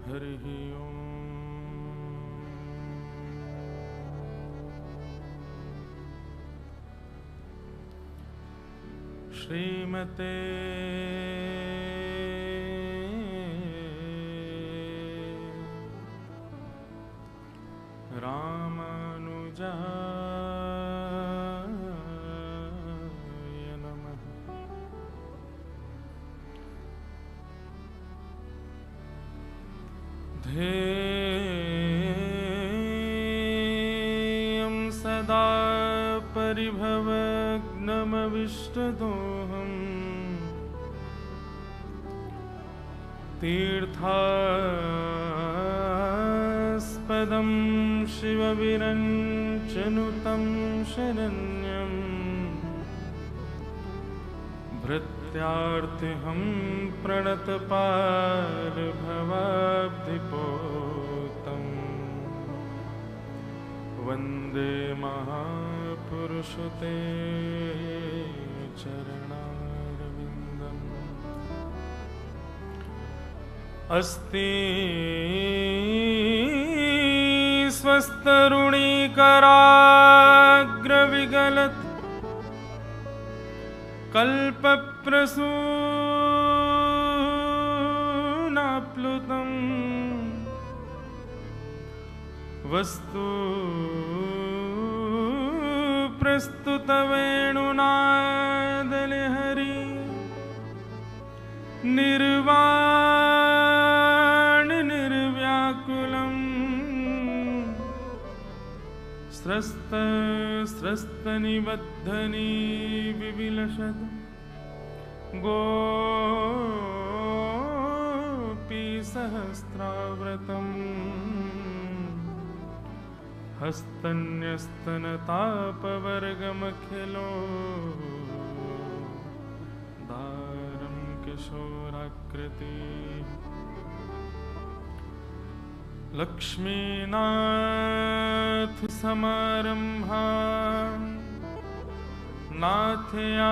हरिः ओम्। श्रीमते रामानुजाय नमः। ध्येयं सदा परिभवग्नमविष्टदोहम् तीर्थास्पदं शिवविरञ्चनुतं शरण्यं भृत्यार्थिहं प्रणतपालभवाब्धिपोतम् वन्दे महापुरुषते चरणारविन्दम्। अस्ति स्वस्तरुणीकराग्रविगलत् कल्पप्रसूनाप्लुतम् वस्तु प्रस्तुतवेणुनादलहरी निर्वाण निर्व्याकुलम् स्रस्तनिबद्धनी विविलसत् गोपीसहस्राव्रतम् हस्तन्यस्तनतापवर्गमखिलो दारं किशोराकृति लक्ष्मीनाथ समारंभा नाथयामुनमध्यमा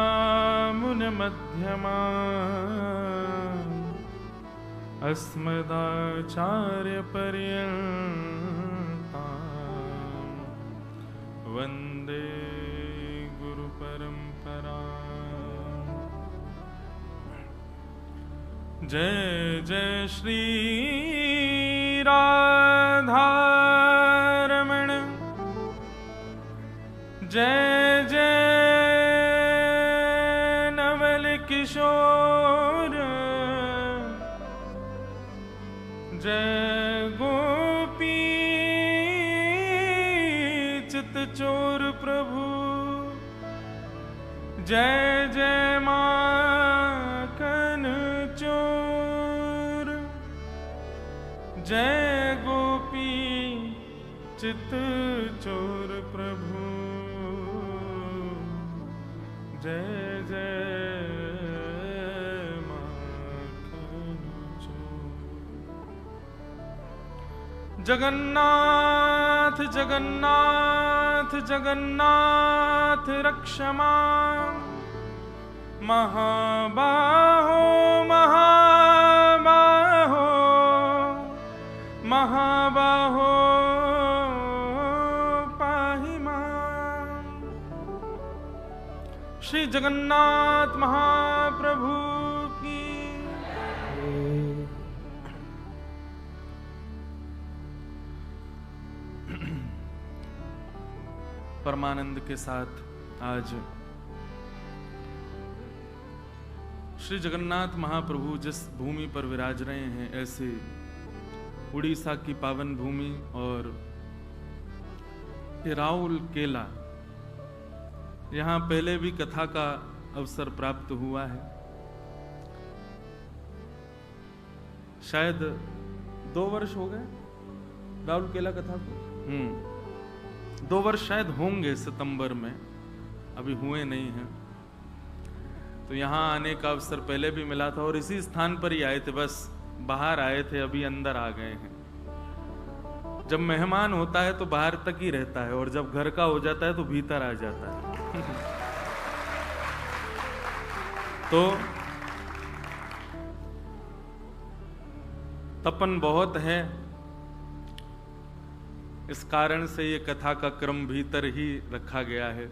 अस्मदाचार्यपर्यन्ता वन्दे गुरुपरम्परा। जय जय श्री राधारमण, जय जय नवल किशोर, जय गोपी चितचोर प्रभु, जय जय माखन चोर, जय गोपी चितचोर प्रभु, जय जय माखन चोर। जगन्नाथ जगन्नाथ जगन्नाथ रक्ष मां, महाबाहो महाबाहो महाबाहो पाहि मां। श्री जगन्नाथ महाप्रभु की। परमानंद के साथ आज श्री जगन्नाथ महाप्रभु जिस भूमि पर विराज रहे हैं, ऐसे उड़ीसा की पावन भूमि और राउरकेला, यहाँ पहले भी कथा का अवसर प्राप्त हुआ है। शायद 2 वर्ष हो गए राउरकेला कथा को। 2 वर्ष शायद होंगे सितंबर में, अभी हुए नहीं हैं। तो यहाँ आने का अवसर पहले भी मिला था और इसी स्थान पर ही आए थे, बस बाहर आए थे, अभी अंदर आ गए हैं। जब मेहमान होता है तो बाहर तक ही रहता है और जब घर का हो जाता है तो भीतर आ जाता है। तो तपन बहुत है, इस कारण से ये कथा का क्रम भीतर ही रखा गया है।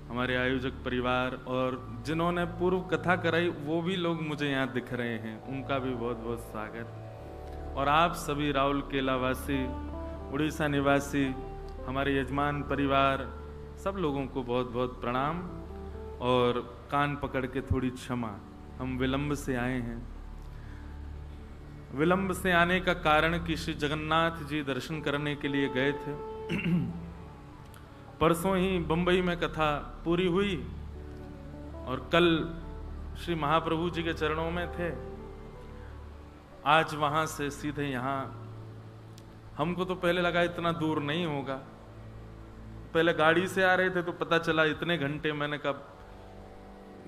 हमारे आयोजक परिवार और जिन्होंने पूर्व कथा कराई वो भी लोग मुझे यहाँ दिख रहे हैं, उनका भी बहुत बहुत स्वागत। और आप सभी राउरकेला वासी, उड़ीसा निवासी, हमारे यजमान परिवार, सब लोगों को बहुत बहुत प्रणाम और कान पकड़ के थोड़ी क्षमा। हम विलंब से आए हैं। विलंब से आने का कारण कि श्री जगन्नाथ जी दर्शन करने के लिए गए थे। परसों ही बंबई में कथा पूरी हुई और कल श्री महाप्रभु जी के चरणों में थे। आज वहां से सीधे यहाँ। हमको तो पहले लगा इतना दूर नहीं होगा, पहले गाड़ी से आ रहे थे तो पता चला इतने घंटे, मैंने कहा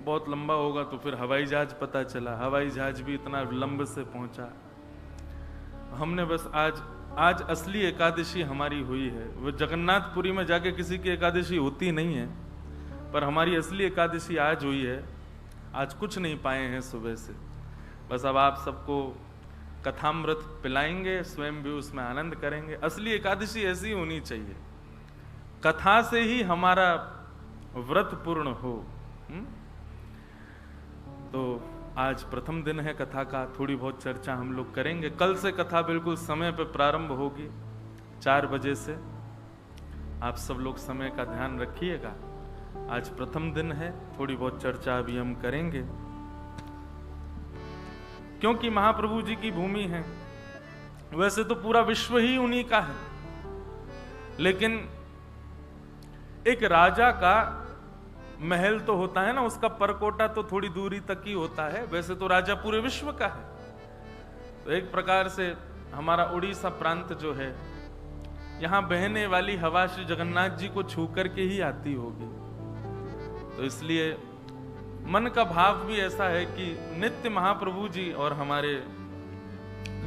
बहुत लंबा होगा, तो फिर हवाई जहाज पता चला, हवाई जहाज भी इतना विलंब से पहुंचा। हमने बस आज असली एकादशी हमारी हुई है। वो जगन्नाथपुरी में जाके किसी की एकादशी होती नहीं है, पर हमारी असली एकादशी आज हुई है। आज कुछ नहीं पाए हैं सुबह से, बस अब आप सबको कथामृत पिलाएंगे, स्वयं भी उसमें आनंद करेंगे। असली एकादशी ऐसी होनी चाहिए, कथा से ही हमारा व्रत पूर्ण हो। तो आज प्रथम दिन है कथा का, थोड़ी बहुत चर्चा हम लोग करेंगे। कल से कथा बिल्कुल समय पर प्रारंभ होगी, 4 बजे से। आप सब लोग समय का ध्यान रखिएगा। आज प्रथम दिन है, थोड़ी बहुत चर्चा अभी हम करेंगे, क्योंकि महाप्रभु जी की भूमि है। वैसे तो पूरा विश्व ही उन्हीं का है, लेकिन एक राजा का महल तो होता है ना, उसका परकोटा तो थोड़ी दूरी तक ही होता है। वैसे तो राजा पूरे विश्व का है। तो एक प्रकार से हमारा उड़ीसा प्रांत जो है, यहां बहने वाली हवा श्री जगन्नाथ जी को छू करके ही आती होगी। तो इसलिए मन का भाव भी ऐसा है कि नित्य महाप्रभु जी और हमारे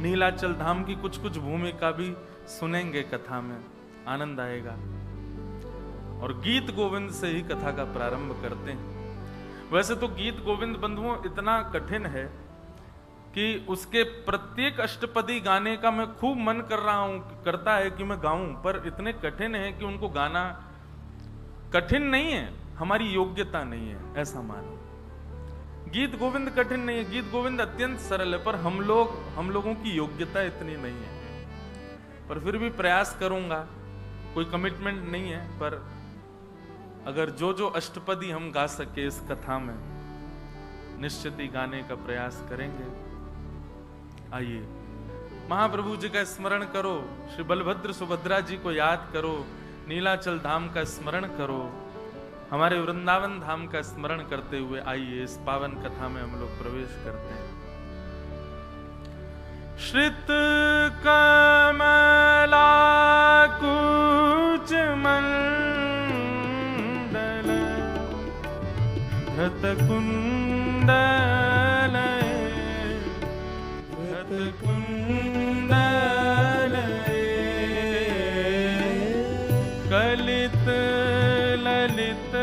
नीलाचल धाम की कुछ कुछ भूमिका भी सुनेंगे कथा में, आनंद आएगा। और गीत गोविंद से ही कथा का प्रारंभ करते हैं। वैसे तो गीत गोविंद बंधुओं इतना कठिन है कि उसके प्रत्येक अष्टपदी गाने का मैं खूब मन करता है कि मैं गाऊं, पर इतने कठिन है कि उनको गाना कठिन नहीं है, हमारी योग्यता नहीं है, ऐसा मानो। गीत गोविंद कठिन नहीं है, गीत गोविंद अत्यंत सरल है, पर हम लोगों की योग्यता इतनी नहीं है। पर फिर भी प्रयास करूंगा, कोई कमिटमेंट नहीं है, पर अगर जो अष्टपदी हम गा सके इस कथा में, निश्चित ही गाने का प्रयास करेंगे। आइए महाप्रभु जी का स्मरण करो, श्री बलभद्र सुभद्रा जी को याद करो, नीलाचल धाम का स्मरण करो, हमारे वृंदावन धाम का स्मरण करते हुए आइए इस पावन कथा में हम लोग प्रवेश करते हैं। श्रित कमला कुच मंडल धत कुंडल कलित ललित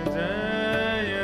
जय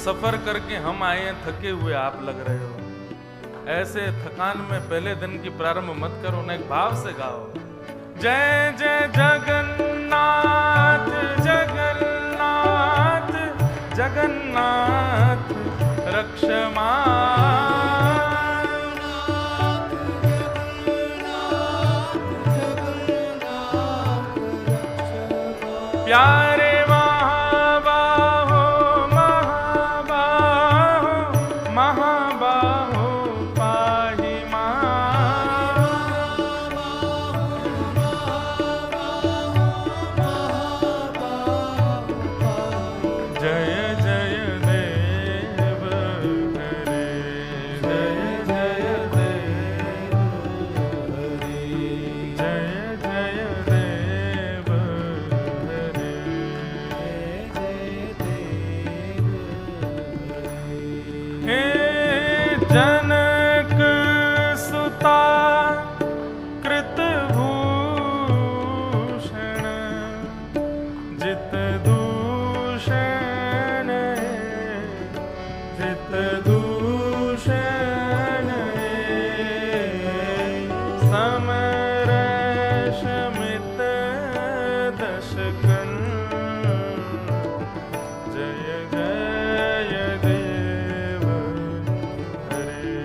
सफर करके हम आए हैं, थके हुए आप लग रहे हो। ऐसे थकान में पहले दिन की प्रारंभ मत करो ना, एक भाव से गाओ। जय जय जगन्नाथ जगन्नाथ जगन्नाथ रक्षमा प्यारे महाबाहो महाबाहो महाबाहो पाहि मां। जय जय देव हरे जय जय देव हरे जय जय देव हरे हे जनक सुता कृतभूषण जित दूषण जित दूषण समरशमित दशकन जय जय देव हरे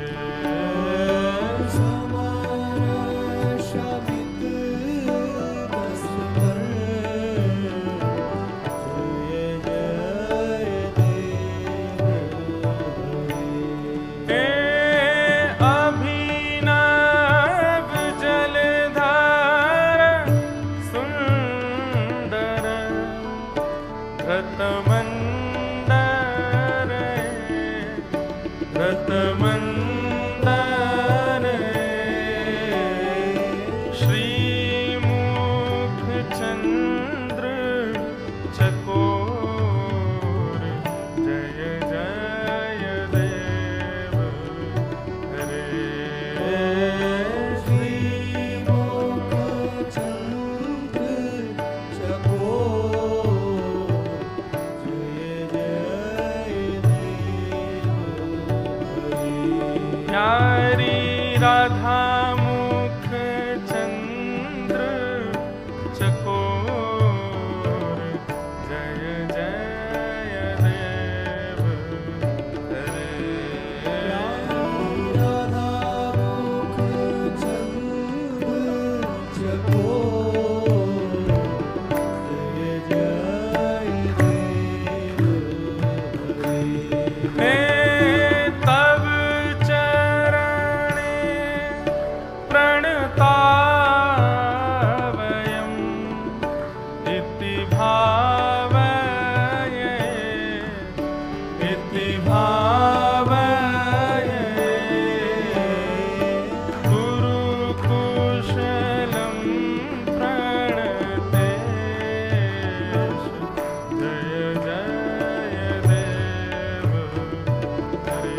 समरशमित दशकन जय जय देव हे अभिनव जलधार सुंदर रतमंदर रतमंदर श्रीमुख चंद्र चकोर जय जय देव हरे श्रीमुख चंद्र चकोर जय जय देव हरे प्यारी राधा मुख चंद्र चकोर जय जय देव हरे राधा मुख चंद्र चकोर जय जय देव हरे हे तब चरणे प्रणतावयम् इति भावये इति भावये गुरुकुशलं प्रणतेश जय जय देव हरे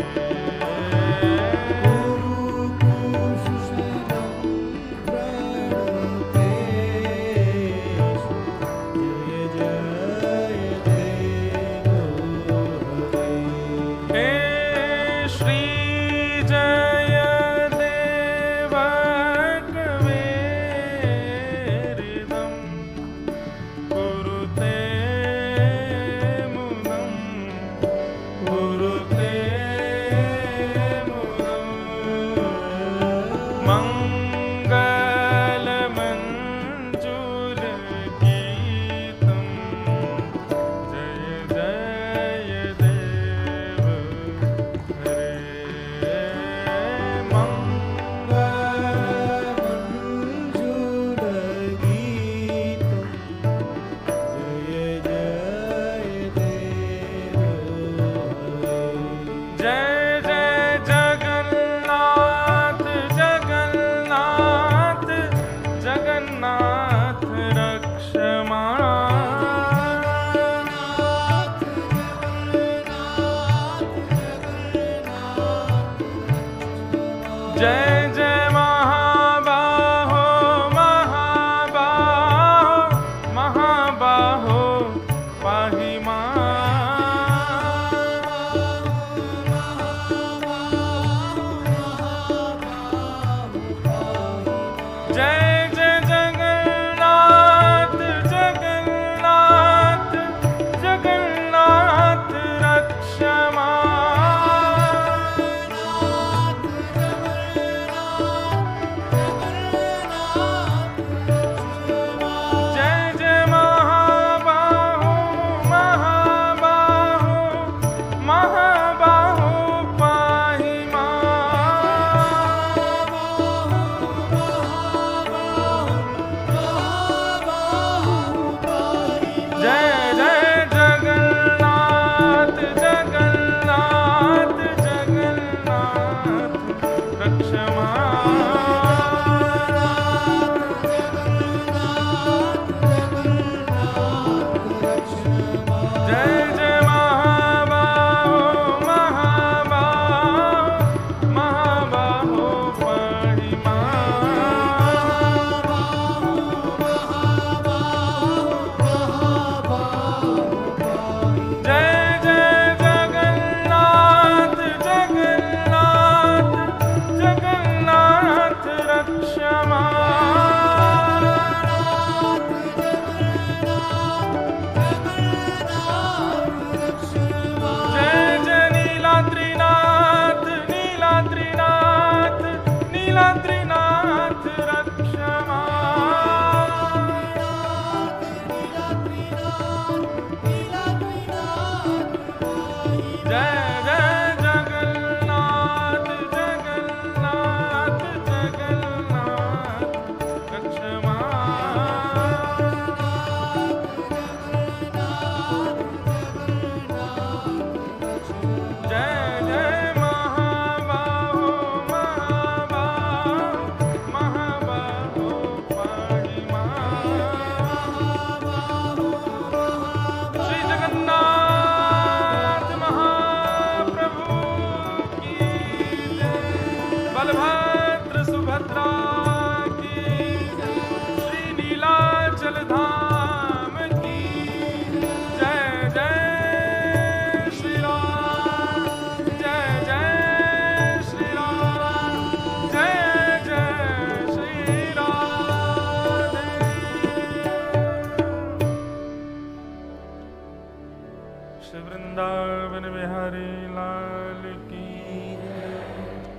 वृंदावन बिहारी लाल की,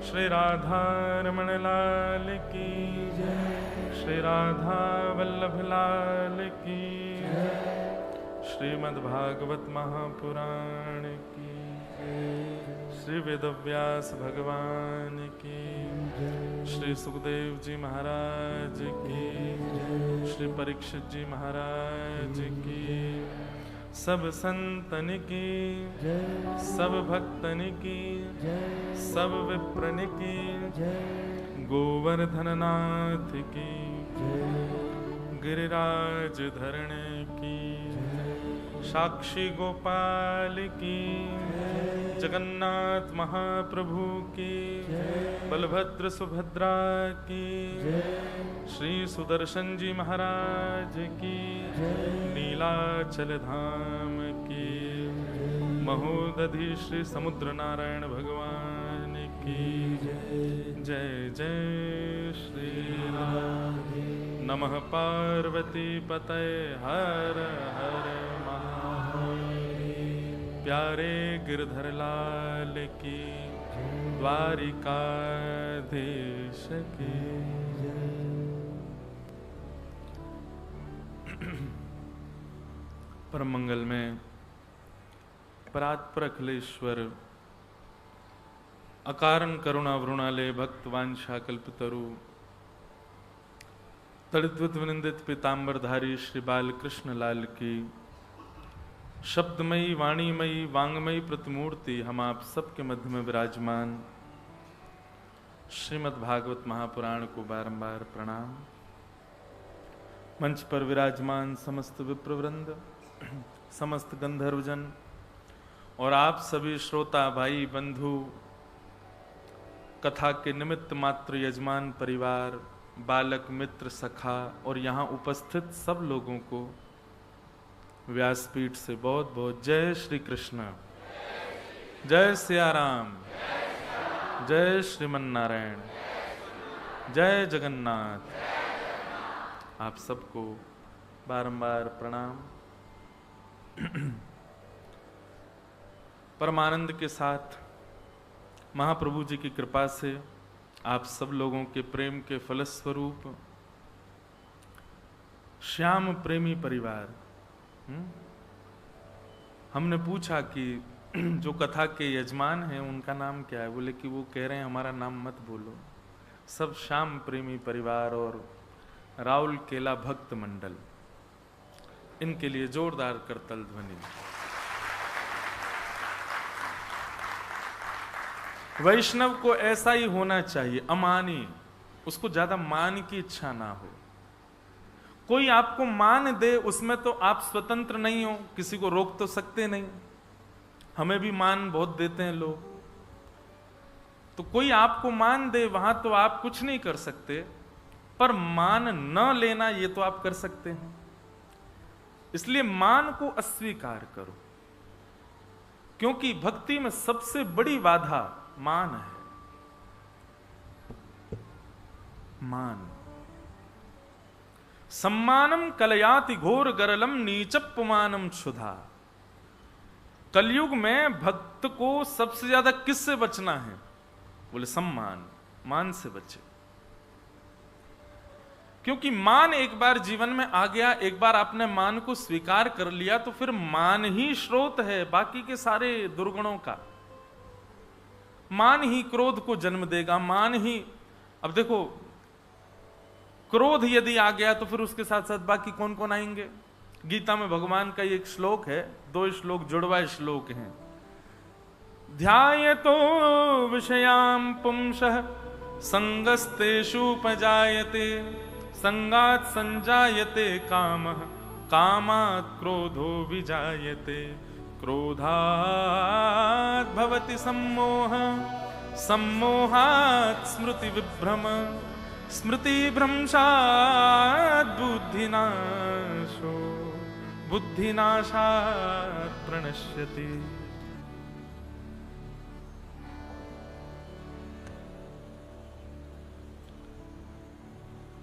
श्री राधा रमण लाल की, श्री राधा वल्लभ लाल की, श्रीमद्भागवत महापुराण की, श्री वेदव्यास भगवान की, श्री सुखदेव जी महाराज की, श्री परीक्षित जी महाराज की, सब संतन की, सब भक्तन की, सब विप्रन की, गोवर्धन नाथ की, गिरिराज धरण की, साक्षी गोपाल की, जगन्नाथ महाप्रभु की, बलभद्र सुभद्रा की, श्री सुदर्शन जी महाराज की, नीलाचल धाम की, महोदधि श्री समुद्र नारायण भगवान की जय जय श्री राम। नमः पार्वती पतये हर हर महादेव। प्यारे गिरधर लाल की, द्वारिकाधीश की। परम मंगल में परात्पर अखिलेश्वर अकारण करुणा वृणालय भक्त वांछा कल्पतरु तड़िद्वित विनिंदित पीताम्बरधारी श्री बालकृष्ण लाल की शब्दमयी वाणीमयी वांगमयी प्रतिमूर्ति हम आप सबके मध्य में विराजमान श्रीमद् भागवत महापुराण को बारंबार प्रणाम। मंच पर विराजमान समस्त विप्रवृंद, समस्त गंधर्वजन और आप सभी श्रोता भाई बंधु, कथा के निमित्त मात्र यजमान परिवार, बालक मित्र सखा और यहाँ उपस्थित सब लोगों को व्यासपीठ से बहुत बहुत जय श्री कृष्ण, जय सिया राम, जय श्रीमन नारायण, जय जगन्नाथ। आप सबको बारंबार प्रणाम। परमानंद के साथ महाप्रभु जी की कृपा से आप सब लोगों के प्रेम के फलस्वरूप श्याम प्रेमी परिवार, हमने पूछा कि जो कथा के यजमान हैं उनका नाम क्या है, बोले कि वो कह रहे हैं हमारा नाम मत बोलो। सब श्याम प्रेमी परिवार और राउल केला भक्त मंडल, इनके लिए जोरदार करतल ध्वनि। वैष्णव को ऐसा ही होना चाहिए, अमानी, उसको ज्यादा मान की इच्छा ना हो। कोई आपको मान दे उसमें तो आप स्वतंत्र नहीं हो, किसी को रोक तो सकते नहीं। हमें भी मान बहुत देते हैं लोग, तो कोई आपको मान दे वहां तो आप कुछ नहीं कर सकते, पर मान न लेना ये तो आप कर सकते हैं। इसलिए मान को अस्वीकार करो, क्योंकि भक्ति में सबसे बड़ी बाधा मान है। मान सम्मानम कलयाति घोर गरलम नीचप्पमानम क्षुधा। कलयुग में भक्त को सबसे ज्यादा किससे बचना है? बोले सम्मान, मान से बचे। क्योंकि मान एक बार जीवन में आ गया, एक बार आपने मान को स्वीकार कर लिया तो फिर मान ही स्रोत है बाकी के सारे दुर्गुणों का। मान ही क्रोध को जन्म देगा, मान ही, अब देखो क्रोध यदि आ गया तो फिर उसके साथ साथ बाकी कौन कौन आएंगे? गीता में भगवान का एक श्लोक है, 2 श्लोक जुड़वा श्लोक हैं। ध्यायतो विषयाम पुंसः संगस्तेषुपजायते संगात् संजायते कामः कामात् क्रोधो विजायते क्रोधात् भवति सम्मोहः सम्मोहात् स्मृति विभ्रम स्मृति भ्रंशात् बुद्धिनाशो बुद्धिनाशात् प्रणश्यति।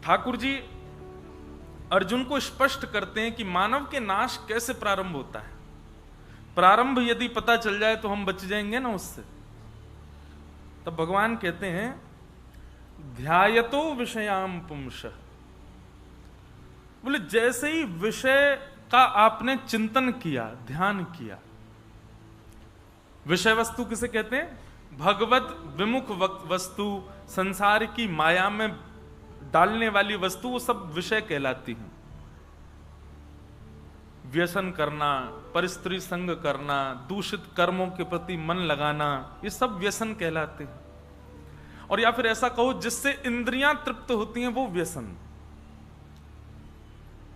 ठाकुर जी अर्जुन को स्पष्ट करते हैं कि मानव के नाश कैसे प्रारंभ होता है। प्रारंभ यदि पता चल जाए तो हम बच जाएंगे ना उससे। तब भगवान कहते हैं ध्यायतो विषयाम पुंसः, बोले जैसे ही विषय का आपने चिंतन किया, ध्यान किया। विषय वस्तु किसे कहते हैं? भगवत विमुख वस्तु, संसार की माया में डालने वाली वस्तु, वो सब विषय कहलाती हैं। व्यसन करना, परिस्त्री संग करना, दूषित कर्मों के प्रति मन लगाना, ये सब व्यसन कहलाते हैं। और या फिर ऐसा कहो जिससे इंद्रियां तृप्त होती हैं, वो व्यसन।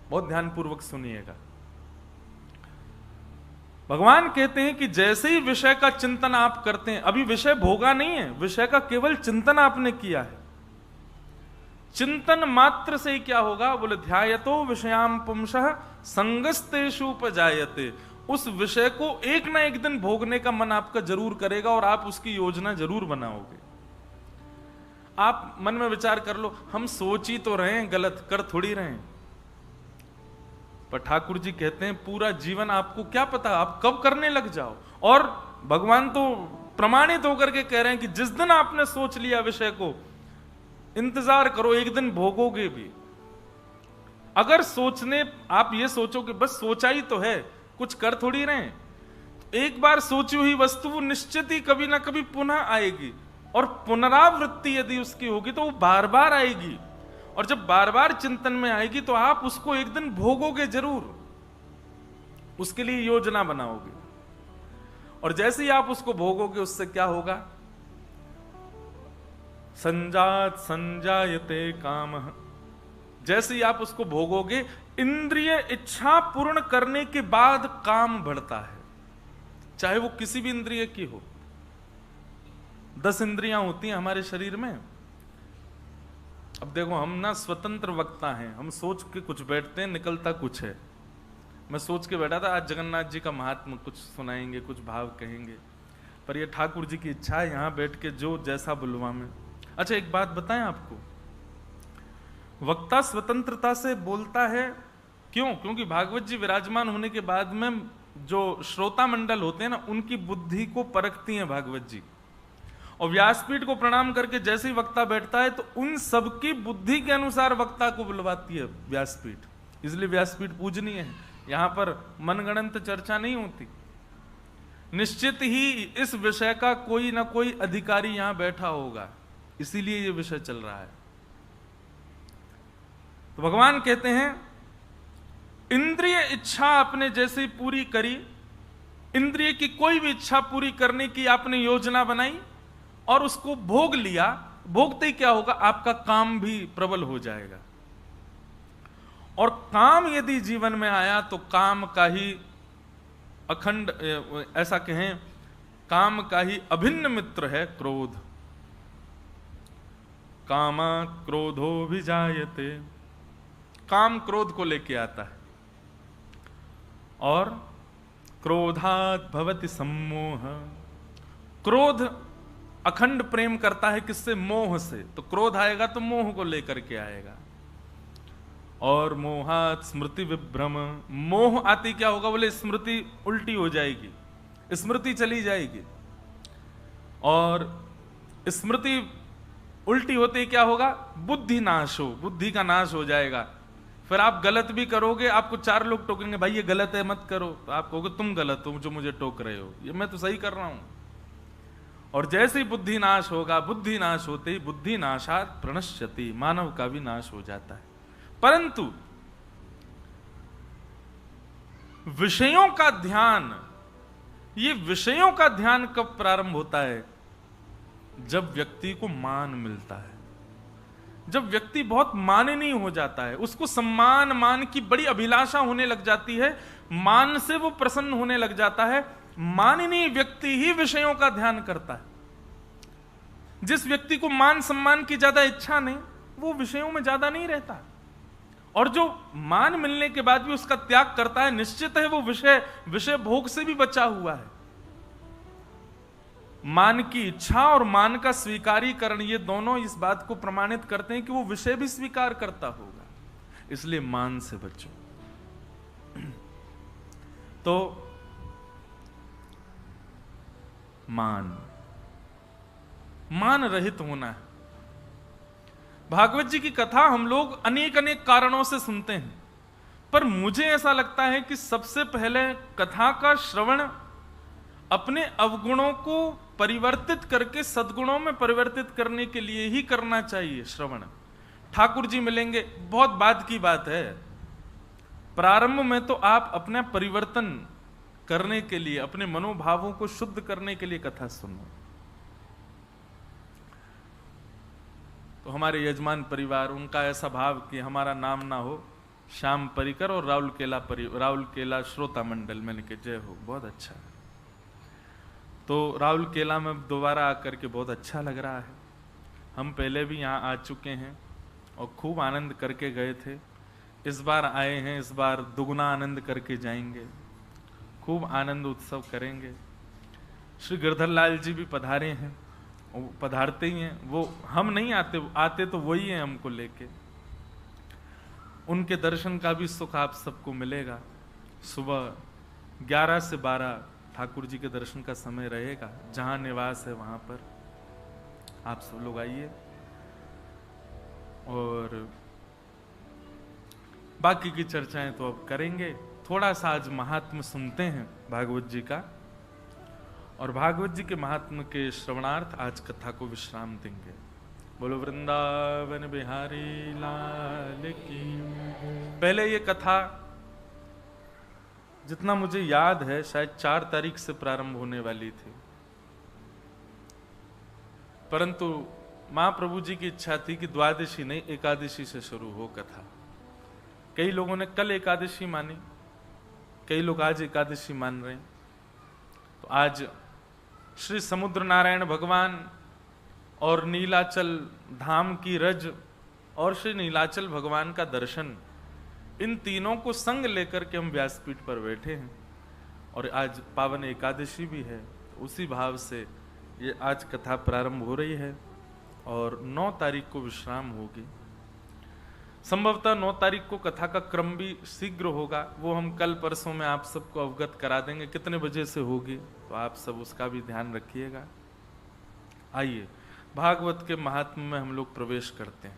बहुत ध्यानपूर्वक सुनिएगा। भगवान कहते हैं कि जैसे ही विषय का चिंतन आप करते हैं, अभी विषय भोगा नहीं है, विषय का केवल चिंतन आपने किया है, चिंतन मात्र से ही क्या होगा? बोले ध्यायतो विषयाम पुंसः संगस्तेषु उपजायते। उस विषय को एक ना एक दिन भोगने का मन आपका जरूर करेगा और आप उसकी योजना जरूर बनाओगे। आप मन में विचार कर लो, हम सोच ही तो रहे हैं, गलत कर थोड़ी रहे हैं। पर ठाकुर जी कहते हैं पूरा जीवन आपको क्या पता आप कब करने लग जाओ। और भगवान तो प्रमाणित होकर के कह रहे हैं कि जिस दिन आपने सोच लिया विषय को, इंतजार करो, एक दिन भोगोगे भी। अगर सोचने आप ये सोचो कि बस सोचा ही तो है, कुछ कर थोड़ी रहे, एक बार सोची हुई वस्तु निश्चित ही कभी ना कभी पुनः आएगी, और पुनरावृत्ति यदि उसकी होगी तो वो बार बार आएगी। और जब बार बार चिंतन में आएगी तो आप उसको एक दिन भोगोगे जरूर, उसके लिए योजना बनाओगे। और जैसे ही आप उसको भोगोगे, उससे क्या होगा? संजात संजायते कामः। जैसे ही आप उसको भोगोगे, इंद्रिय इच्छा पूर्ण करने के बाद काम बढ़ता है, चाहे वो किसी भी इंद्रिय की हो। 10 इंद्रियां होती हैं हमारे शरीर में। अब देखो, हम ना स्वतंत्र वक्ता हैं, हम सोच के कुछ बैठते हैं, निकलता कुछ है। मैं सोच के बैठा था आज जगन्नाथ जी का महात्मा कुछ सुनाएंगे, कुछ भाव कहेंगे, पर ये ठाकुर जी की इच्छा है यहां बैठ के जो जैसा बुलवा में। अच्छा, एक बात बताएं आपको, वक्ता स्वतंत्रता से बोलता है, क्यों? क्योंकि भागवत जी विराजमान होने के बाद में जो श्रोता मंडल होते हैं ना, उनकी बुद्धि को परखती हैं भागवत जी। और व्यासपीठ को प्रणाम करके जैसे ही वक्ता बैठता है तो उन सबकी बुद्धि के अनुसार वक्ता को बुलवाती है व्यासपीठ। इसलिए व्यासपीठ पूजनीय है, यहां पर मनगणंत चर्चा नहीं होती। निश्चित ही इस विषय का कोई ना कोई अधिकारी यहां बैठा होगा, इसीलिए यह विषय चल रहा है। तो भगवान कहते हैं इंद्रिय इच्छा आपने जैसे पूरी करी, इंद्रिय की कोई भी इच्छा पूरी करने की आपने योजना बनाई और उसको भोग लिया, भोगते ही क्या होगा? आपका काम भी प्रबल हो जाएगा। और काम यदि जीवन में आया तो काम का ही अखंड, ऐसा कहें, काम का ही अभिन्न मित्र है क्रोध। कामा क्रोधो विजायते। काम क्रोध को लेके आता है। और क्रोधात् भवति सम्मोह। क्रोध अखंड प्रेम करता है किससे? मोह से। तो क्रोध आएगा तो मोह को लेकर के आएगा। और मोहात् स्मृति विभ्रम। मोह आती क्या होगा? बोले स्मृति उल्टी हो जाएगी, स्मृति चली जाएगी। और स्मृति उल्टी होते क्या होगा? बुद्धि नाश हो, बुद्धि का नाश हो जाएगा। फिर आप गलत भी करोगे, आपको 4 लोग टोकेंगे, भाई ये गलत है मत करो, तो आप कहोगे तुम गलत हो जो मुझे टोक रहे हो, ये मैं तो सही कर रहा हूं। और जैसे ही बुद्धि नाश होगा, बुद्धि नाश होते ही बुद्धि नाशात् प्रणश्यति, मानव का भी नाश हो जाता है। परंतु विषयों का ध्यान, ये विषयों का ध्यान कब प्रारंभ होता है? जब व्यक्ति को मान मिलता है, जब व्यक्ति बहुत माननीय हो जाता है, उसको सम्मान मान की बड़ी अभिलाषा होने लग जाती है, मान से वो प्रसन्न होने लग जाता है। माननीय व्यक्ति ही विषयों का ध्यान करता है। जिस व्यक्ति को मान सम्मान की ज्यादा इच्छा नहीं, वो विषयों में ज्यादा नहीं रहता। और जो मान मिलने के बाद भी उसका त्याग करता है, निश्चित है वो विषय भोग से भी बचा हुआ है। मान की इच्छा और मान का स्वीकारीकरण, ये दोनों इस बात को प्रमाणित करते हैं कि वो विषय भी स्वीकार करता होगा। इसलिए मान से बचो। तो मान रहित होना है। भागवत जी की कथा हम लोग अनेक अनेक कारणों से सुनते हैं, पर मुझे ऐसा लगता है कि सबसे पहले कथा का श्रवण अपने अवगुणों को परिवर्तित करके सद्गुणों में परिवर्तित करने के लिए ही करना चाहिए। श्रवण ठाकुर जी मिलेंगे, बहुत बाद की बात है। प्रारंभ में तो आप अपना परिवर्तन करने के लिए, अपने मनोभावों को शुद्ध करने के लिए कथा सुनो। तो हमारे यजमान परिवार, उनका ऐसा भाव कि हमारा नाम ना हो श्याम परिकर और राहुल केला श्रोता मंडल। मैंने कहा जय हो, बहुत अच्छा है। तो राहुल केला में दोबारा आकर के बहुत अच्छा लग रहा है। हम पहले भी यहाँ आ चुके हैं और खूब आनंद करके गए थे। इस बार आए हैं, इस बार दुगना आनंद करके जाएंगे, खूब आनंद उत्सव करेंगे। श्री गिरधर लाल जी भी पधारे हैं, पधारते ही हैं। वो हम नहीं आते तो वही हैं हमको लेके। उनके दर्शन का भी सुख आप सबको मिलेगा। सुबह 11 से 12 ठाकुर जी के दर्शन का समय रहेगा। जहां निवास है वहां पर आप सब लोग आइए। और बाकी की चर्चाएं तो अब करेंगे। थोड़ा सा आज महात्म सुनते हैं भागवत जी का, और भागवत जी के महात्म के श्रवणार्थ आज कथा को विश्राम देंगे। बोलो वृंदावन बिहारी लाल की। पहले ये कथा जितना मुझे याद है शायद 4 तारीख से प्रारंभ होने वाली थी, परंतु महाप्रभु जी की इच्छा थी कि द्वादशी नहीं एकादशी से शुरू हो कथा। कई लोगों ने कल एकादशी मानी, कई लोग आज एकादशी मान रहे हैं। तो आज श्री समुद्र नारायण भगवान और नीलाचल धाम की रज और श्री नीलाचल भगवान का दर्शन, इन तीनों को संग लेकर के हम व्यासपीठ पर बैठे हैं। और आज पावन एकादशी भी है, तो उसी भाव से ये आज कथा प्रारंभ हो रही है और 9 तारीख को विश्राम होगी। संभवतः 9 तारीख को कथा का क्रम भी शीघ्र होगा, वो हम कल परसों में आप सबको अवगत करा देंगे कितने बजे से होगी, तो आप सब उसका भी ध्यान रखिएगा। आइए भागवत के महात्म में हम लोग प्रवेश करते हैं।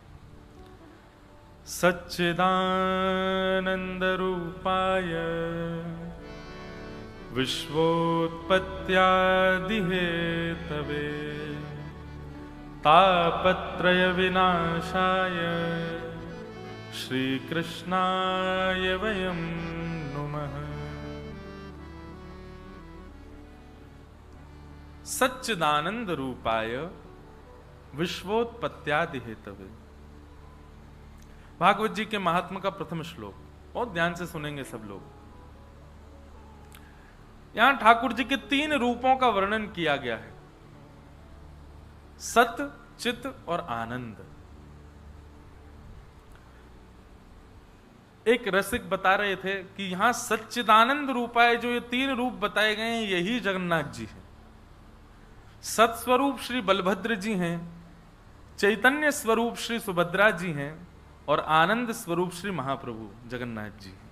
सच्चिदानंद रूपाय विश्वोत्पत्त्यादि हेतवे तापत्रय विनाशाय श्रीकृष्णाय वयं नुमः। सच्चिदानंद रूपाय विश्वोत्पत्त्यादि हेतवे। भागवत जी के महात्मा का प्रथम श्लोक बहुत ध्यान से सुनेंगे सब लोग। यहां ठाकुर जी के 3 रूपों का वर्णन किया गया है, सत, चित और आनंद। एक रसिक बता रहे थे कि यहां सच्चिदानंद रूपाय जो ये 3 रूप बताए गए हैं, यही जगन्नाथ जी हैं। सत्स्वरूप श्री बलभद्र जी हैं, चैतन्य स्वरूप श्री सुभद्रा जी हैं और आनंद स्वरूप श्री महाप्रभु जगन्नाथ जी हैं।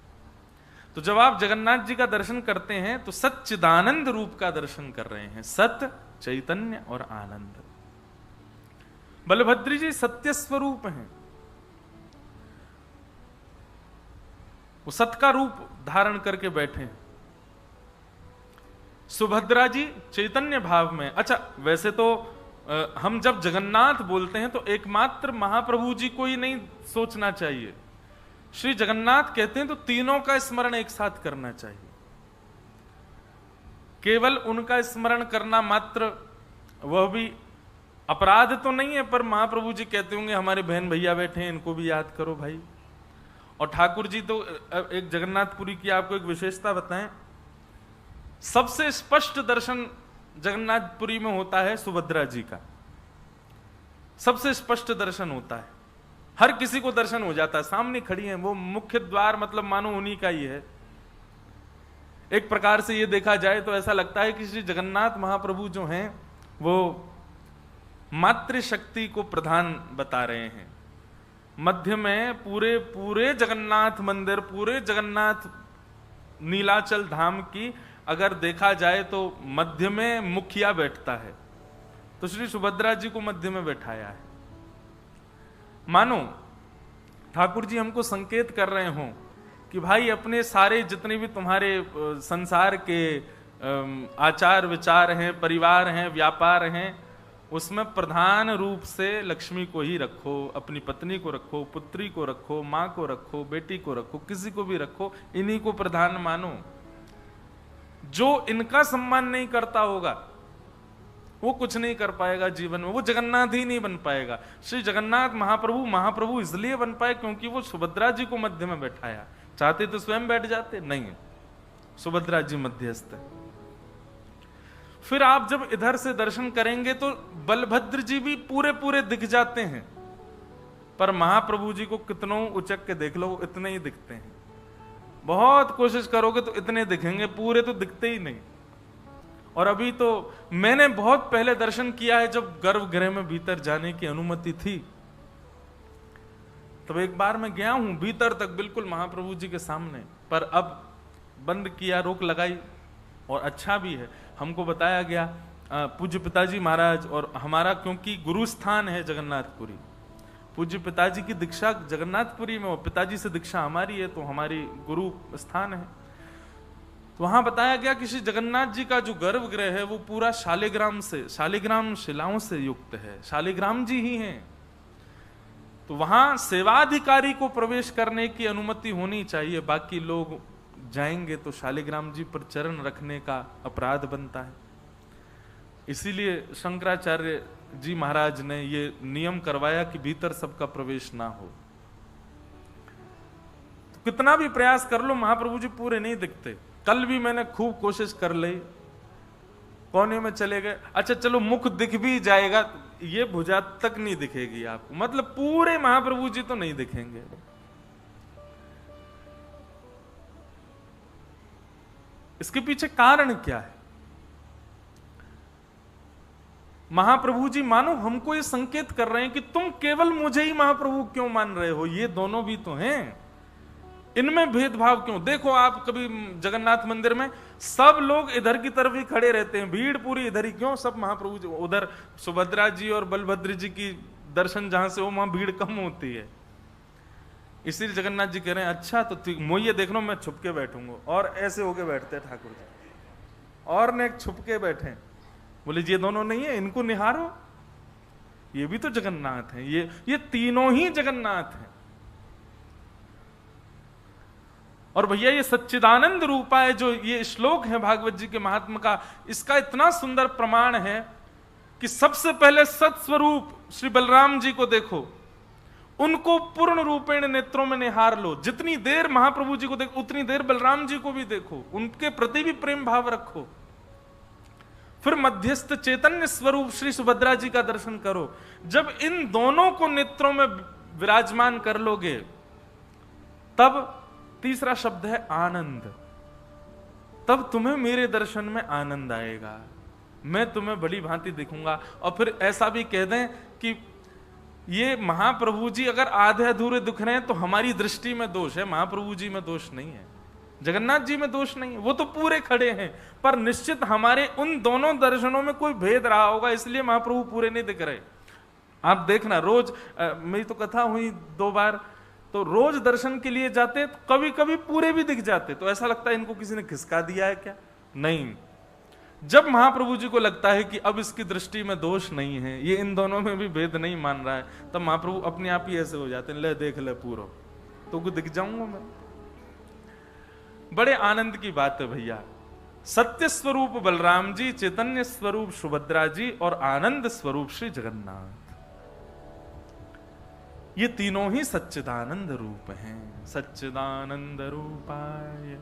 तो जब आप जगन्नाथ जी का दर्शन करते हैं तो सच्चिदानंद रूप का दर्शन कर रहे हैं, सत्य, चैतन्य और आनंद। बलभद्र जी सत्य स्वरूप हैं, वो सत का रूप धारण करके बैठे हैं। सुभद्रा जी चैतन्य भाव में। अच्छा, वैसे तो हम जब जगन्नाथ बोलते हैं तो एकमात्र महाप्रभु जी को ही नहीं सोचना चाहिए। श्री जगन्नाथ कहते हैं तो तीनों का स्मरण एक साथ करना चाहिए। केवल उनका स्मरण करना मात्र वह भी अपराध तो नहीं है, पर महाप्रभु जी कहते होंगे हमारे बहन भैया बैठे हैं, इनको भी याद करो भाई। और ठाकुर जी तो एक जगन्नाथपुरी की आपको एक विशेषता बताएं, सबसे स्पष्ट दर्शन जगन्नाथपुरी में होता है सुभद्रा जी का, सबसे स्पष्ट दर्शन होता है, हर किसी को दर्शन हो जाता है, सामने खड़ी है वो, मुख्य द्वार मतलब मानो उन्हीं का ही है। एक प्रकार से ये देखा जाए तो ऐसा लगता है कि श्री जगन्नाथ महाप्रभु जो हैं वो मातृशक्ति को प्रधान बता रहे हैं। मध्य में पूरे जगन्नाथ मंदिर, पूरे जगन्नाथ नीलाचल धाम की अगर देखा जाए तो मध्य में मुखिया बैठता है, तो श्री सुभद्रा जी को मध्य में बैठाया है। मानो ठाकुर जी हमको संकेत कर रहे हों कि भाई अपने सारे जितने भी तुम्हारे संसार के आचार विचार हैं, परिवार हैं, व्यापार हैं, उसमें प्रधान रूप से लक्ष्मी को ही रखो, अपनी पत्नी को रखो, पुत्री को रखो, माँ को रखो, बेटी को रखो, किसी को भी रखो, इन्हीं को प्रधान मानो। जो इनका सम्मान नहीं करता होगा वो कुछ नहीं कर पाएगा जीवन में, वो जगन्नाथ ही नहीं बन पाएगा। श्री जगन्नाथ महाप्रभु इसलिए बन पाए क्योंकि वो सुभद्रा जी को मध्य में बैठाया। चाहते तो स्वयं बैठ जाते, नहीं, सुभद्रा जी मध्यस्थ है। फिर आप जब इधर से दर्शन करेंगे तो बलभद्र जी भी पूरे पूरे दिख जाते हैं, पर महाप्रभु जी को कितनों उचक के देख लो इतने ही दिखते हैं। बहुत कोशिश करोगे तो इतने दिखेंगे, पूरे तो दिखते ही नहीं। और अभी तो मैंने बहुत पहले दर्शन किया है, जब गर्भगृह में भीतर जाने की अनुमति थी, तब एक बार मैं गया हूं भीतर तक बिल्कुल महाप्रभु जी के सामने, पर अब बंद किया, रोक लगाई, और अच्छा भी है। हमको बताया गया पूज्य पिताजी महाराज और हमारा, क्योंकि गुरु स्थान है जगन्नाथपुरी, पूज्य पिताजी की दीक्षा जगन्नाथपुरी में, और पिताजी से दीक्षा हमारी है, तो हमारी गुरु स्थान है। तो वहां बताया गया कि श्री जगन्नाथ जी का जो गर्भगृह है वो पूरा शालिग्राम शिलाओं से युक्त है, शालिग्राम जी ही हैं। तो वहां सेवाधिकारी को प्रवेश करने की अनुमति होनी चाहिए, बाकी लोग जाएंगे तो शालिग्राम जी पर चरण रखने का अपराध बनता है। इसीलिए शंकराचार्य जी महाराज ने ये नियम करवाया कि भीतर सबका प्रवेश ना हो। तो कितना भी प्रयास कर लो महाप्रभु जी पूरे नहीं दिखते। कल भी मैंने खूब कोशिश कर ली, कोने में चले गए, अच्छा चलो मुख दिख भी जाएगा, ये भुजा तक नहीं दिखेगी आपको, मतलब पूरे महाप्रभु जी तो नहीं दिखेंगे। इसके पीछे कारण क्या है? महाप्रभु जी मानो हमको ये संकेत कर रहे हैं कि तुम केवल मुझे ही महाप्रभु क्यों मान रहे हो, ये दोनों भी तो हैं, इनमें भेदभाव क्यों? देखो आप कभी जगन्नाथ मंदिर में सब लोग इधर की तरफ ही खड़े रहते हैं, भीड़ पूरी इधर ही क्यों? सब महाप्रभु जी उधर, सुभद्रा जी और बलभद्र जी की दर्शन जहां से हो वहां भीड़ कम होती है। इसीलिए जगन्नाथ जी कह रहे हैं अच्छा तो मुझे देख लो, मैं छुप के बैठूंगा, और ऐसे होके बैठते हैं ठाकुर जी, और ने छुप के बैठे, बोले ये दोनों नहीं है, इनको निहारो, ये भी तो जगन्नाथ है, ये तीनों ही जगन्नाथ हैं। और भैया ये सच्चिदानंद रूपा है, जो ये श्लोक है भागवत जी के महात्मा का, इसका इतना सुंदर प्रमाण है कि सबसे पहले सत्स्वरूप श्री बलराम जी को देखो, उनको पूर्ण रूपेण नेत्रों में निहार लो, जितनी देर महाप्रभु जी को देखो उतनी देर बलराम जी को भी देखो, उनके प्रति भी प्रेम भाव रखो। फिर मध्यस्थ चैतन्य स्वरूप श्री सुभद्रा जी का दर्शन करो। जब इन दोनों को नेत्रों में विराजमान कर लोगे, तब तीसरा शब्द है आनंद, तब तुम्हें मेरे दर्शन में आनंद आएगा, मैं तुम्हें भली भांति दिखूंगा। और फिर ऐसा भी कह दें कि ये महाप्रभु जी अगर आधे अधूरे दिख रहे हैं तो हमारी दृष्टि में दोष है, महाप्रभु जी में दोष नहीं है, जगन्नाथ जी में दोष नहीं है, वो तो पूरे खड़े हैं, पर निश्चित हमारे उन दोनों दर्शनों में कोई भेद रहा होगा, इसलिए महाप्रभु पूरे नहीं दिख रहे। आप देखना रोज, मेरी तो कथा हुई 2 बार, तो रोज दर्शन के लिए जाते तो कभी कभी पूरे भी दिख जाते, तो ऐसा लगता है इनको किसी ने खिसका दिया है क्या? नहीं, जब महाप्रभु जी को लगता है कि अब इसकी दृष्टि में दोष नहीं है, ये इन दोनों में भी भेद नहीं मान रहा है, तब महाप्रभु अपने आप ही ऐसे हो जाते हैं, ले देख ले पूरा, तो दिख जाऊंगा मैं। बड़े आनंद की बात है भैया, सत्य स्वरूप बलराम जी, चैतन्य स्वरूप सुभद्रा जी और आनंद स्वरूप श्री जगन्नाथ, ये तीनों ही सच्चिदानंद रूप हैं। सच्चिदानंद रूपाय।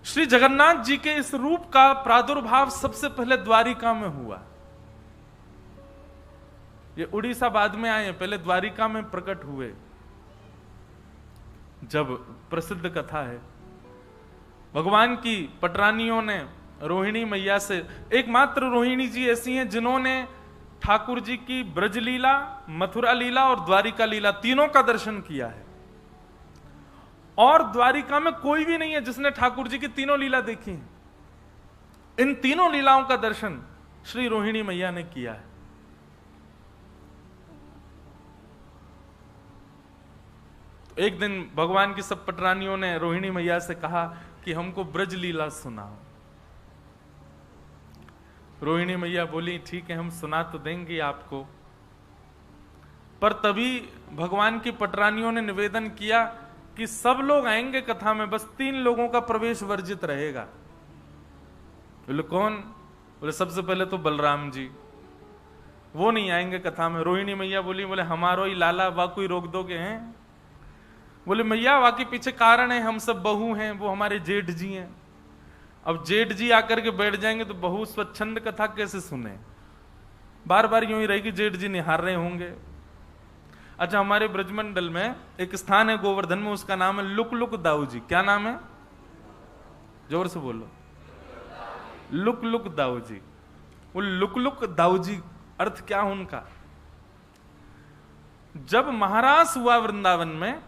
श्री जगन्नाथ जी के इस रूप का प्रादुर्भाव सबसे पहले द्वारिका में हुआ। ये उड़ीसा बाद में आए, पहले द्वारिका में प्रकट हुए। जब प्रसिद्ध कथा है, भगवान की पटरानियों ने रोहिणी मैया से, एकमात्र रोहिणी जी ऐसी हैं जिन्होंने ठाकुर जी की ब्रजलीला, मथुरा लीला और द्वारिका लीला तीनों का दर्शन किया है। और द्वारिका में कोई भी नहीं है जिसने ठाकुर जी की तीनों लीला देखी है। इन तीनों लीलाओं का दर्शन श्री रोहिणी मैया ने किया है। एक दिन भगवान की सब पटरानियों ने रोहिणी मैया से कहा कि हमको ब्रज लीला सुनाओ। रोहिणी मैया बोली ठीक है, हम सुना तो देंगे आपको, पर तभी भगवान की पटरानियों ने निवेदन किया कि सब लोग आएंगे कथा में, बस 3 लोगों का प्रवेश वर्जित रहेगा। बोले कौन? बोले सबसे पहले तो बलराम जी, वो नहीं आएंगे कथा में। रोहिणी मैया बोली, बोले हमारो ही लाला, वा कोई रोक दोगे हैं? बोले मैया वाकई पीछे कारण है, हम सब बहू हैं, वो हमारे जेठ जी हैं। अब जेठ जी आकर के बैठ जाएंगे तो बहू स्वच्छंद कथा कैसे सुने? बार बार यूं ही रहेगी, जेठ जी निहार रहे होंगे। अच्छा, हमारे ब्रजमंडल में एक स्थान है गोवर्धन में, उसका नाम है लुक लुक दाऊ जी। क्या नाम है? जोर से बोलो। Look look Dau ji. वो लुक लुक दाऊ जी अर्थ क्या उनका? जब महारास हुआ वृंदावन में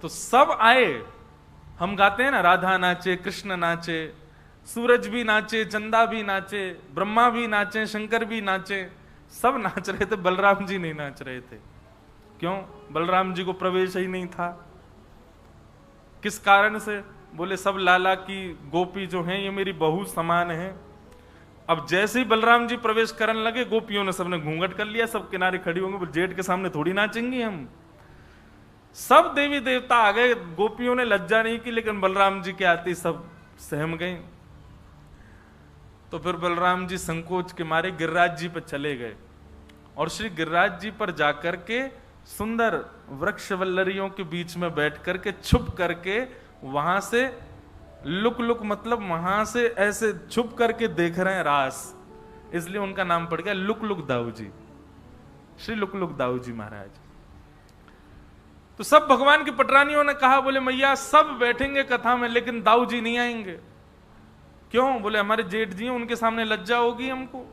तो सब आए, हम गाते हैं ना, राधा नाचे, कृष्ण नाचे, सूरज भी नाचे, चंदा भी नाचे, ब्रह्मा भी नाचे, शंकर भी नाचे, सब नाच रहे थे, बलराम जी नहीं नाच रहे थे। क्यों? बलराम जी को प्रवेश ही नहीं था। किस कारण से? बोले सब लाला की गोपी जो हैं ये मेरी बहू समान है। अब जैसे ही बलराम जी प्रवेश करने लगे, गोपियों ने सबने घूंघट कर लिया, सब किनारे खड़ी होंगे, बोले जेठ के सामने थोड़ी नाचेंगी हम। सब देवी देवता आ गए, गोपियों ने लज्जा नहीं की, लेकिन बलराम जी के आते सब सहम गए। तो फिर बलराम जी संकोच के मारे गिरिराज जी पर चले गए और श्री गिरिराज जी पर जाकर के सुंदर वृक्ष वल्लरियों के बीच में बैठ करके छुप करके वहां से लुक लुक, मतलब वहां से ऐसे छुप करके देख रहे हैं रास, इसलिए उनका नाम पड़ गया look look Dau ji, Shri look look Dau ji महाराज। तो सब भगवान की पटरानियों ने कहा, बोले मैया सब बैठेंगे कथा में लेकिन दाऊ जी नहीं आएंगे। क्यों? बोले हमारे जेठ जी हैं, उनके सामने लज्जा होगी हमको।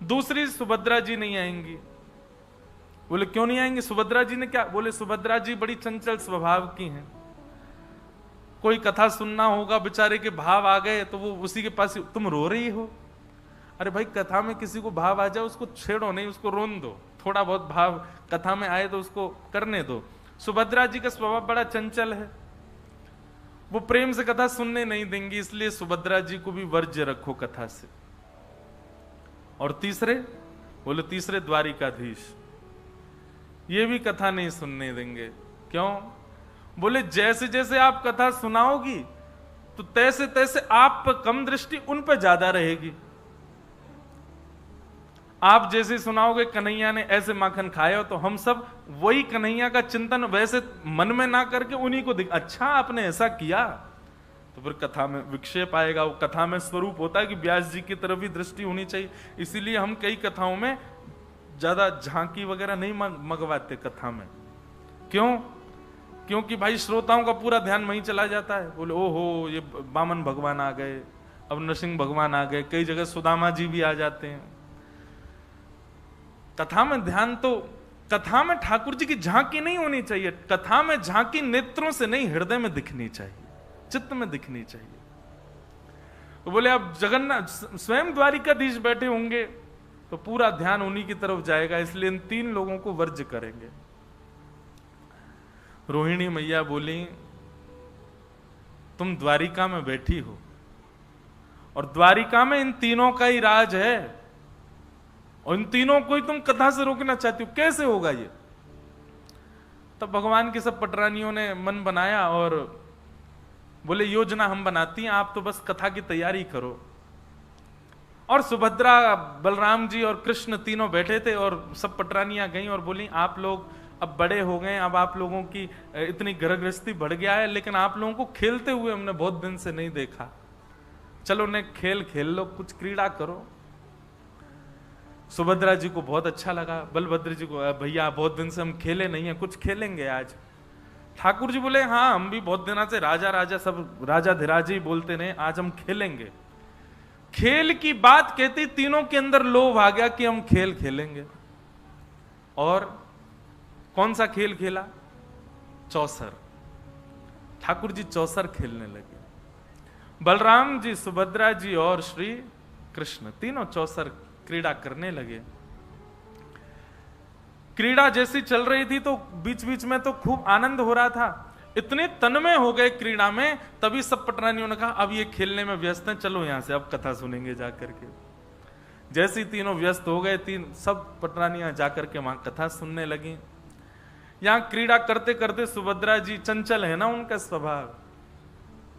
दूसरी सुभद्रा जी नहीं आएंगी। बोले क्यों नहीं आएंगे? सुभद्रा जी ने क्या? बोले सुभद्रा जी बड़ी चंचल स्वभाव की हैं, कोई कथा सुनना होगा, बेचारे के भाव आ गए तो वो उसी के पास, तुम रो रही हो। अरे भाई, कथा में किसी को भाव आ जाए उसको छेड़ो नहीं, उसको रोन दो। थोड़ा बहुत भाव कथा में आए तो उसको करने दो। सुभद्रा जी का स्वभाव बड़ा चंचल है, वो प्रेम से कथा सुनने नहीं देंगी, इसलिए सुभद्रा जी को भी वर्ज्य रखो कथा से। और तीसरे? बोले तीसरे द्वारिकाधीश, ये भी कथा नहीं सुनने देंगे। क्यों? बोले जैसे जैसे आप कथा सुनाओगी तो तैसे तैसे आप पर कम दृष्टि उन पर ज्यादा रहेगी। आप जैसे सुनाओगे कन्हैया ने ऐसे माखन खाया हो, तो हम सब वही कन्हैया का चिंतन वैसे मन में ना करके उन्हीं को अच्छा आपने ऐसा किया, तो फिर कथा में विक्षेप आएगा। वो कथा में स्वरूप होता है कि व्यास जी की तरफ भी दृष्टि होनी चाहिए। इसीलिए हम कई कथाओं में ज्यादा झांकी वगैरह नहीं मंगवाते कथा में। क्यों? क्योंकि भाई श्रोताओं का पूरा ध्यान वहीं चला जाता है। बोले ओहो ये वामन भगवान आ गए, अब नरसिंह भगवान आ गए, कई जगह सुदामा जी भी आ जाते हैं। कथा में ध्यान तो, कथा में ठाकुर जी की झांकी नहीं होनी चाहिए। कथा में झांकी नेत्रों से नहीं, हृदय में दिखनी चाहिए, चित्त में दिखनी चाहिए। तो बोले अब जगन्नाथ स्वयं द्वारिकाधीश बैठे होंगे तो पूरा ध्यान उन्हीं की तरफ जाएगा, इसलिए इन 3 लोगों को वर्ज्य करेंगे। रोहिणी मैया बोली तुम द्वारिका में बैठी हो और द्वारिका में इन तीनों का ही राज है और इन तीनों को ही तुम कथा से रोकना चाहती हो, कैसे होगा ये? तब भगवान की सब पटरानियों ने मन बनाया और बोले योजना हम बनाती हैं, आप तो बस कथा की तैयारी करो। और सुभद्रा, बलराम जी और कृष्ण तीनों बैठे थे और सब पटरानियां गईं और बोली आप लोग अब बड़े हो गए, अब आप लोगों की इतनी गर्भगृहस्थी बढ़ गया है, लेकिन आप लोगों को खेलते हुए हमने बहुत दिन से नहीं देखा, चलो ने खेल खेल लो, कुछ क्रीड़ा करो। सुभद्रा जी को बहुत अच्छा लगा, बलभद्र जी को भैया बहुत दिन से हम खेले नहीं है, कुछ खेलेंगे आज। ठाकुर जी बोले हाँ हम भी बहुत दिनों से राजा राजा सब राजा धीराज ही बोलते रहे, आज हम खेलेंगे। खेल की बात कहती तीनों के अंदर लोभ आ गया कि हम खेल खेलेंगे। और कौन सा खेल खेला? चौसर। ठाकुर जी चौसर खेलने लगे। बलराम जी, सुभद्रा जी और श्री कृष्ण तीनों चौसर क्रीड़ा करने लगे। क्रीड़ा जैसी चल रही थी तो बीच बीच में तो खूब आनंद हो रहा था। इतने तन्मय हो गए क्रीड़ा में, तभी सब पटरानियों ने कहा अब ये खेलने में व्यस्त हैं, चलो यहां से अब कथा सुनेंगे जाकर के। जैसे तीनों व्यस्त हो गए, सब पटरानियां जाकर के वहां कथा सुनने लगी। यहां क्रीड़ा करते करते सुभद्रा जी, चंचल है ना उनका स्वभाव,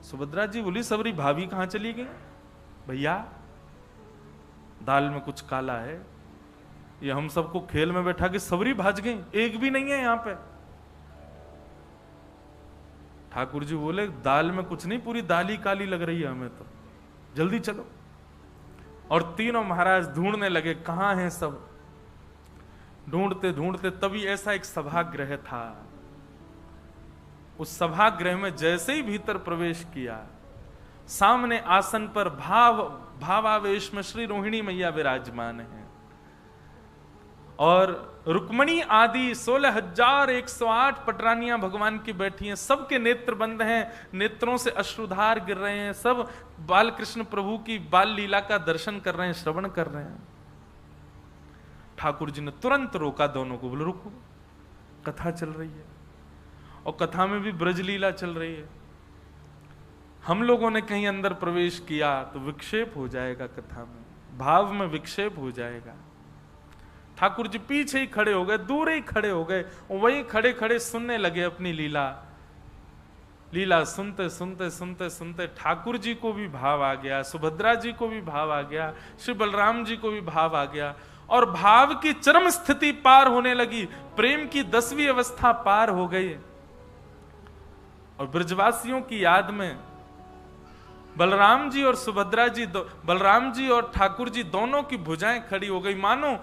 सुभद्रा जी बोली सबरी भाभी कहां चली गई? भैया दाल में कुछ काला है, ये हम सबको खेल में बैठा के सबरी भाज गई, एक भी नहीं है यहां पे। ठाकुर जी बोले दाल में कुछ नहीं, पूरी दाल ही काली लग रही है हमें तो, जल्दी चलो। और तीनों महाराज ढूंढने लगे कहां हैं सब। ढूंढते ढूंढते तभी ऐसा एक सभागृह था, उस सभागृह में जैसे ही भीतर प्रवेश किया, सामने आसन पर भावावेश में श्री रोहिणी मैया विराजमान है और रुक्मणी आदि 16,108 पटरानियां भगवान की बैठी हैं। सबके नेत्र बंद हैं, नेत्रों से अश्रुधार गिर रहे हैं, सब बाल कृष्ण प्रभु की बाल लीला का दर्शन कर रहे हैं, श्रवण कर रहे हैं। ठाकुर जी ने तुरंत रोका दोनों को, बोले रुको, कथा चल रही है और कथा में भी ब्रजलीला चल रही है। हम लोगों ने कहीं अंदर प्रवेश किया तो विक्षेप हो जाएगा, कथा में भाव में विक्षेप हो जाएगा। ठाकुर जी पीछे ही खड़े हो गए, दूर ही खड़े हो गए, वहीं खड़े खड़े सुनने लगे अपनी लीला। लीला सुनते सुनते सुनते सुनते ठाकुर जी को भी भाव आ गया, सुभद्रा जी को भी भाव आ गया, श्री बलराम जी को भी भाव आ गया और भाव की चरम स्थिति पार होने लगी। प्रेम की 10वीं अवस्था पार हो गई और ब्रजवासियों की याद में बलराम जी और सुभद्रा जी, बलराम जी और ठाकुर जी दोनों की भुजाएं खड़ी हो गई। मानो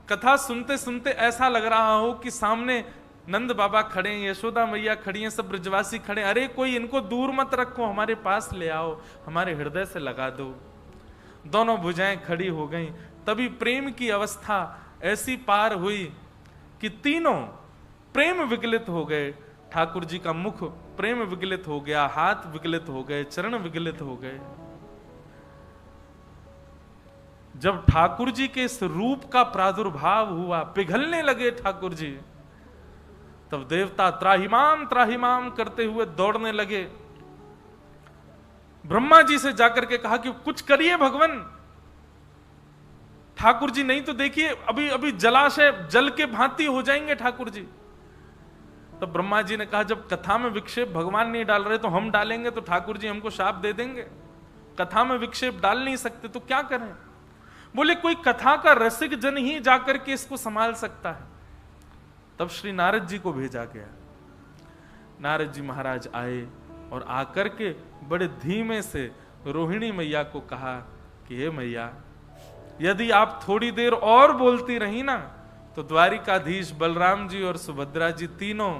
कथा सुनते सुनते ऐसा लग रहा हो कि सामने नंद बाबा खड़े हैं, यशोदा मैया खड़ी हैं, सब ब्रजवासी खड़े, अरे कोई इनको दूर मत रखो, हमारे पास ले आओ, हमारे हृदय से लगा दो। दोनों भुजाएं खड़ी हो गई। तभी प्रेम की अवस्था ऐसी पार हुई कि तीनों प्रेम विगलित हो गए। ठाकुर जी का मुख प्रेम विगलित हो गया, हाथ विगलित हो गए, चरण विगलित हो गए। जब ठाकुर जी के इस रूप का प्रादुर्भाव हुआ, पिघलने लगे ठाकुर जी, तब देवता त्राहिमाम त्राहिमाम करते हुए दौड़ने लगे। ब्रह्मा जी से जाकर के कहा कि कुछ करिए भगवान। ठाकुर जी नहीं तो देखिए अभी अभी जलाशय जल के भांति हो जाएंगे ठाकुर जी। तो ब्रह्मा जी ने कहा जब कथा में विक्षेप भगवान नहीं डाल रहे तो हम डालेंगे तो ठाकुर जी हमको शाप दे देंगे। कथा में विक्षेप डाल नहीं सकते तो क्या करें। बोले कोई कथा का रसिक जन ही जाकर के इसको संभाल सकता है। तब श्री नारद जी को भेजा गया। नारद जी महाराज आए और आकर के बड़े धीमे से रोहिणी मैया को कहा कि हे मैया, यदि आप थोड़ी देर और बोलती रही ना तो द्वारिकाधीश बलराम जी और सुभद्रा जी तीनों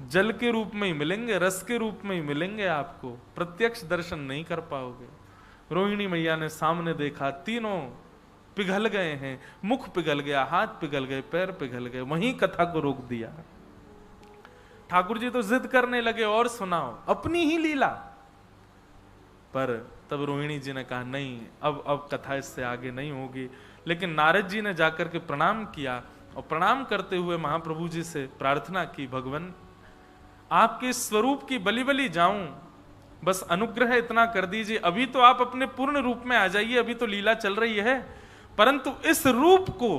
जल के रूप में ही मिलेंगे, रस के रूप में ही मिलेंगे, आपको प्रत्यक्ष दर्शन नहीं कर पाओगे। रोहिणी मैया ने सामने देखा, तीनों पिघल गए हैं, मुख पिघल गया, हाथ पिघल गए, पैर पिघल गए, वहीं कथा को रोक दिया। ठाकुर जी तो जिद करने लगे और सुनाओ अपनी ही लीला, पर तब रोहिणी जी ने कहा नहीं, अब कथा इससे आगे नहीं होगी। लेकिन नारद जी ने जाकर के प्रणाम किया और प्रणाम करते हुए महाप्रभु जी से प्रार्थना की, भगवान आपके स्वरूप की बलि बलि जाऊं, बस अनुग्रह इतना कर दीजिए। अभी तो आप अपने पूर्ण रूप में आ जाइए, अभी तो लीला चल रही है, परंतु इस रूप को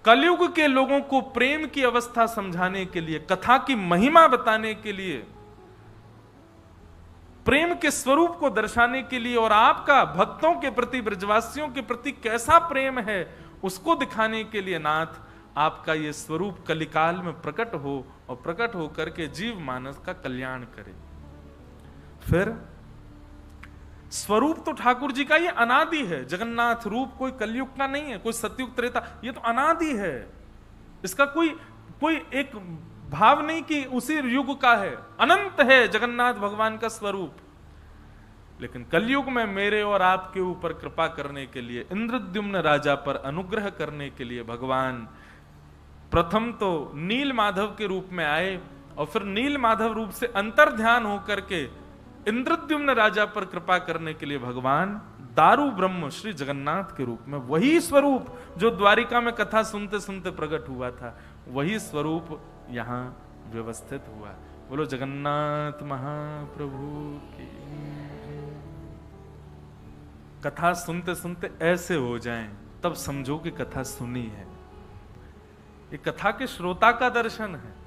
कलयुग के लोगों को प्रेम की अवस्था समझाने के लिए, कथा की महिमा बताने के लिए, प्रेम के स्वरूप को दर्शाने के लिए और आपका भक्तों के प्रति, ब्रजवासियों के प्रति कैसा प्रेम है उसको दिखाने के लिए नाथ आपका ये स्वरूप कलिकाल में प्रकट हो और प्रकट हो करके जीव मानस का कल्याण करे। फिर स्वरूप तो ठाकुर जी का ये अनादि है, जगन्नाथ रूप कोई कलयुग का नहीं है, कोई सतयुग त्रेता, ये तो अनादि है। इसका कोई एक भाव नहीं कि उसी युग का है, अनंत है जगन्नाथ भगवान का स्वरूप। लेकिन कलयुग में मेरे और आपके ऊपर कृपा करने के लिए, इंद्रद्युम्न राजा पर अनुग्रह करने के लिए भगवान प्रथम तो नील माधव के रूप में आए और फिर नील माधव रूप से अंतर ध्यान होकर के इंद्रद्युम्न राजा पर कृपा करने के लिए भगवान दारू ब्रह्म श्री जगन्नाथ के रूप में, वही स्वरूप जो द्वारिका में कथा सुनते सुनते प्रकट हुआ था, वही स्वरूप यहां व्यवस्थित हुआ। बोलो जगन्नाथ महाप्रभु की। कथा सुनते सुनते ऐसे हो जाएं, तब समझो कि कथा सुनी है। ये कथा के श्रोता का दर्शन है।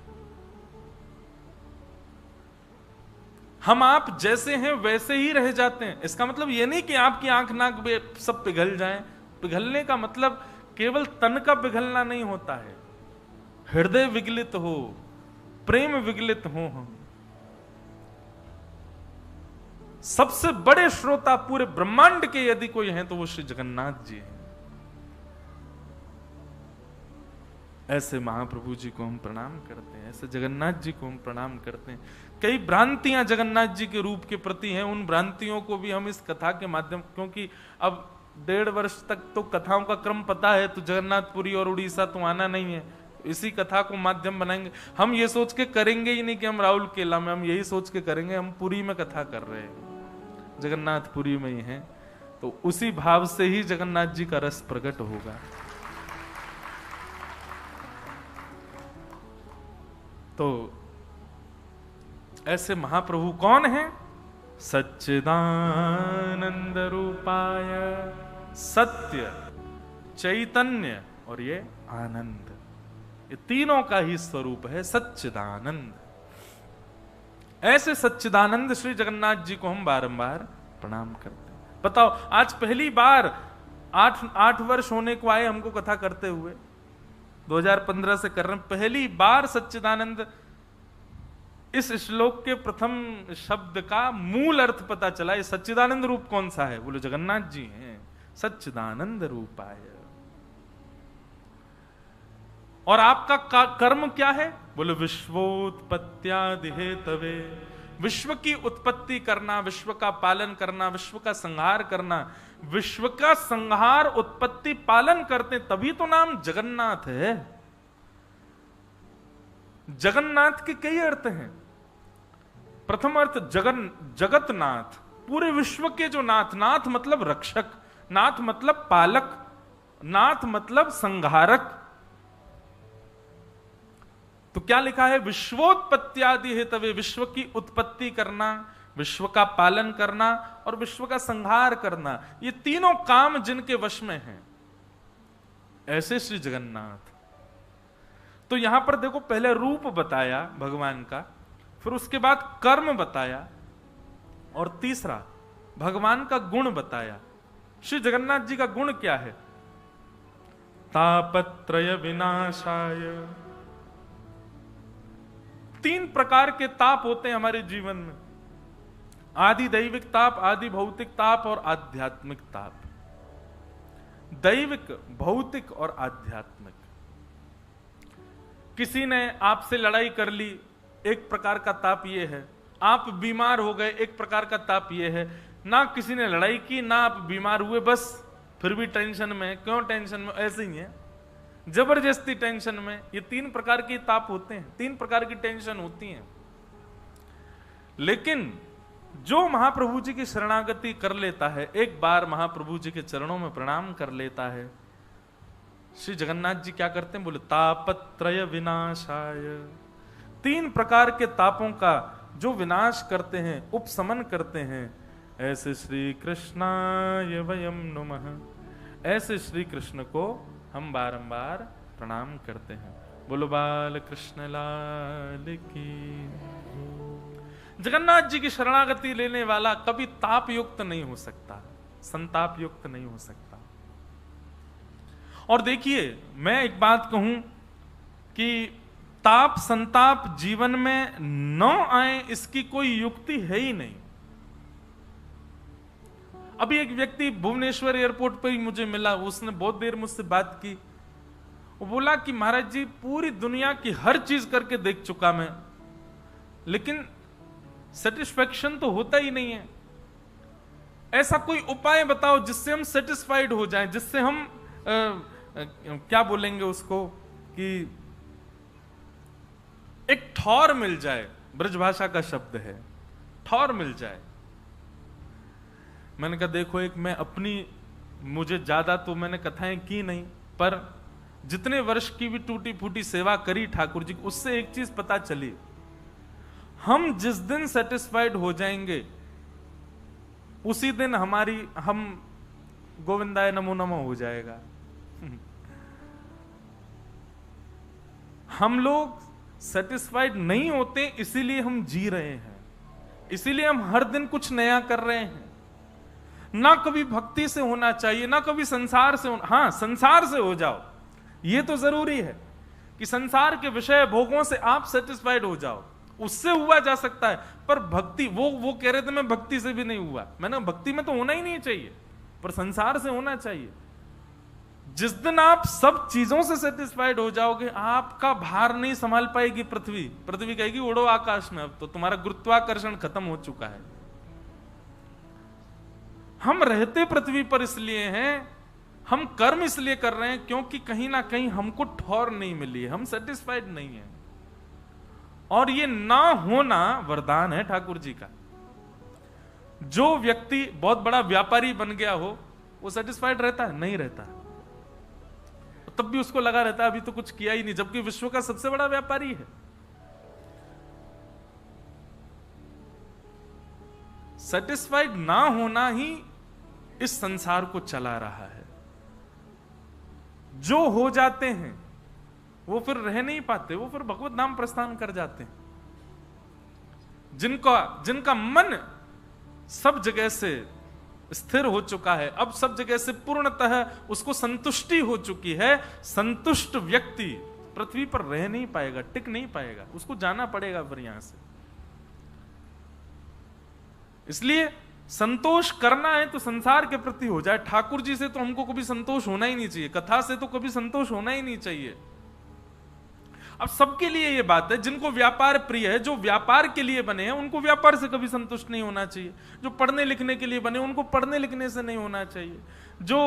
हम आप जैसे हैं वैसे ही रह जाते हैं। इसका मतलब ये नहीं कि आपकी आंख नाक सब पिघल जाएं। पिघलने का मतलब केवल तन का पिघलना नहीं होता है, हृदय विगलित हो, प्रेम विगलित हो। हम सबसे बड़े श्रोता पूरे ब्रह्मांड के यदि कोई हैं तो वो श्री जगन्नाथ जी हैं। ऐसे महाप्रभु जी को हम प्रणाम करते हैं, ऐसे जगन्नाथ जी को हम प्रणाम करते हैं। कई भ्रांतियां जगन्नाथ जी के रूप के प्रति हैं, उन भ्रांतियों को भी हम इस कथा के माध्यम, क्योंकि अब 1.5 वर्ष तक तो कथाओं का क्रम पता है, तो जगन्नाथपुरी और उड़ीसा तो आना नहीं है। इसी कथा को माध्यम बनाएंगे। हम ये सोच के करेंगे ही नहीं कि हम राहुल केला में, हम यही सोच के करेंगे हम पुरी में कथा कर रहे हैं, जगन्नाथपुरी में ही हैं, तो उसी भाव से ही जगन्नाथ जी का रस प्रकट होगा। तो ऐसे महाप्रभु कौन हैं? सच्चिदानंद रूपाय, सत्य, चैतन्य और ये आनंद, ये तीनों का ही स्वरूप है सच्चिदानंद। ऐसे सच्चिदानंद श्री जगन्नाथ जी को हम बारंबार प्रणाम करते हैं। बताओ, आज पहली बार 8 वर्ष होने को आए हमको कथा करते हुए, 2015 से कर रहे हैं, पहली बार सच्चिदानंद इस श्लोक के प्रथम शब्द का मूल अर्थ पता चला। ये सच्चिदानंद रूप कौन सा है? बोलो जगन्नाथ जी हैं, सच्चिदानंद रूपाय। और आपका कर्म क्या है? बोलो विश्वोत्पत्त्यादि हेतवे, विश्व की उत्पत्ति करना, विश्व का पालन करना, विश्व का संहार करना। विश्व का संहार, उत्पत्ति, पालन करते तभी तो नाम जगन्नाथ है। जगन्नाथ के कई अर्थ हैं। प्रथम अर्थ जगतनाथ, पूरे विश्व के जो नाथ, नाथ मतलब रक्षक, नाथ मतलब पालक, नाथ मतलब संहारक। तो क्या लिखा है? विश्वोत्पत्त्यादि हेतवे, विश्व की उत्पत्ति करना, विश्व का पालन करना और विश्व का संहार करना, ये तीनों काम जिनके वश में हैं, ऐसे श्री जगन्नाथ। तो यहां पर देखो, पहले रूप बताया भगवान का, फिर उसके बाद कर्म बताया, और तीसरा भगवान का गुण बताया। श्री जगन्नाथ जी का गुण क्या है? तापत्रय विनाशाय। 3 प्रकार के ताप होते हैं हमारे जीवन में, आदि दैविक ताप, आदि भौतिक ताप और आध्यात्मिक ताप। दैविक, भौतिक और आध्यात्मिक। किसी ने आपसे लड़ाई कर ली, एक प्रकार का ताप ये है। आप बीमार हो गए, एक प्रकार का ताप ये है। ना किसी ने लड़ाई की, ना आप बीमार हुए, बस फिर भी टेंशन में। क्यों टेंशन में? ऐसे ही है, जबरदस्ती टेंशन में। ये 3 प्रकार के ताप होते हैं, 3 प्रकार की टेंशन होती हैं। लेकिन जो महाप्रभु जी की शरणागति कर लेता है, एक बार महाप्रभु जी के चरणों में प्रणाम कर लेता है, श्री जगन्नाथ जी क्या करते हैं? बोले तापत्रय विनाशाय। 3 प्रकार के तापों का जो विनाश करते हैं, उपशमन करते हैं, ऐसे श्री कृष्णाय वयम नमः। ऐसे श्री कृष्ण को हम बारंबार प्रणाम करते हैं। बोलो बाल कृष्ण लाल की। जगन्नाथ जी की शरणागति लेने वाला कभी ताप युक्त नहीं हो सकता, संताप युक्त नहीं हो सकता। और देखिए, मैं एक बात कहूं कि ताप संताप जीवन में न आए, इसकी कोई युक्ति है ही नहीं। अभी एक व्यक्ति भुवनेश्वर एयरपोर्ट पर ही मुझे मिला, उसने बहुत देर मुझसे बात की। वो बोला कि महाराज जी, पूरी दुनिया की हर चीज करके देख चुका मैं, लेकिन सेटिस्फैक्शन तो होता ही नहीं है। ऐसा कोई उपाय बताओ जिससे हम सेटिस्फाइड हो जाएं, जिससे हम क्या बोलेंगे उसको, कि एक ठौर मिल जाए, ब्रजभाषा का शब्द है, ठौर मिल जाए। मैंने कहा देखो, एक मैं अपनी, मुझे ज्यादा तो मैंने कथाएं की नहीं, पर जितने वर्ष की भी टूटी फूटी सेवा करी ठाकुर जी, उससे एक चीज पता चली, हम जिस दिन सेटिस्फाइड हो जाएंगे उसी दिन हम गोविंदाय नमो नमो हो जाएगा। हम लोग सेटिस्फाइड नहीं होते, इसीलिए हम जी रहे हैं, इसीलिए हम हर दिन कुछ नया कर रहे हैं। ना कभी भक्ति से होना चाहिए, ना कभी संसार से होना। हाँ, संसार से हो जाओ, यह तो जरूरी है कि संसार के विषय भोगों से आप सेटिस्फाइड हो जाओ, उससे हुआ जा सकता है। पर भक्ति, वो कह रहे थे मैं भक्ति से भी नहीं हुआ। मैंने भक्ति में तो होना ही नहीं चाहिए, पर संसार से होना चाहिए। जिस दिन आप सब चीजों से सेटिस्फाइड हो जाओगे, आपका भार नहीं संभाल पाएगी पृथ्वी। पृथ्वी कहेगी उड़ो आकाश में, अब तो तुम्हारा गुरुत्वाकर्षण खत्म हो चुका है। हम रहते पृथ्वी पर इसलिए हैं, हम कर्म इसलिए कर रहे हैं क्योंकि कहीं ना कहीं हमको ठौर नहीं मिली है, हम सेटिस्फाइड नहीं है। और ये ना होना वरदान है ठाकुर जी का। जो व्यक्ति बहुत बड़ा व्यापारी बन गया हो, वो सेटिस्फाइड रहता है? नहीं रहता। तब भी उसको लगा रहता है अभी तो कुछ किया ही नहीं, जबकि विश्व का सबसे बड़ा व्यापारी है। सेटिस्फाइड ना होना ही इस संसार को चला रहा है। जो हो जाते हैं वो फिर रह नहीं पाते, वो फिर भगवत नाम प्रस्थान कर जाते हैं। जिनका मन सब जगह से स्थिर हो चुका है, अब सब जगह से पूर्णतः उसको संतुष्टि हो चुकी है, संतुष्ट व्यक्ति पृथ्वी पर रह नहीं पाएगा, टिक नहीं पाएगा, उसको जाना पड़ेगा फिर यहां से। इसलिए संतोष करना है तो संसार के प्रति हो जाए। ठाकुर जी से तो हमको कभी संतोष होना ही नहीं चाहिए, कथा से तो कभी संतोष होना ही नहीं चाहिए। अब सबके लिए ये बात है, जिनको व्यापार प्रिय है, जो व्यापार के लिए बने हैं, उनको व्यापार से कभी संतुष्ट नहीं होना चाहिए। जो पढ़ने लिखने के लिए बने, उनको पढ़ने लिखने से नहीं होना चाहिए। जो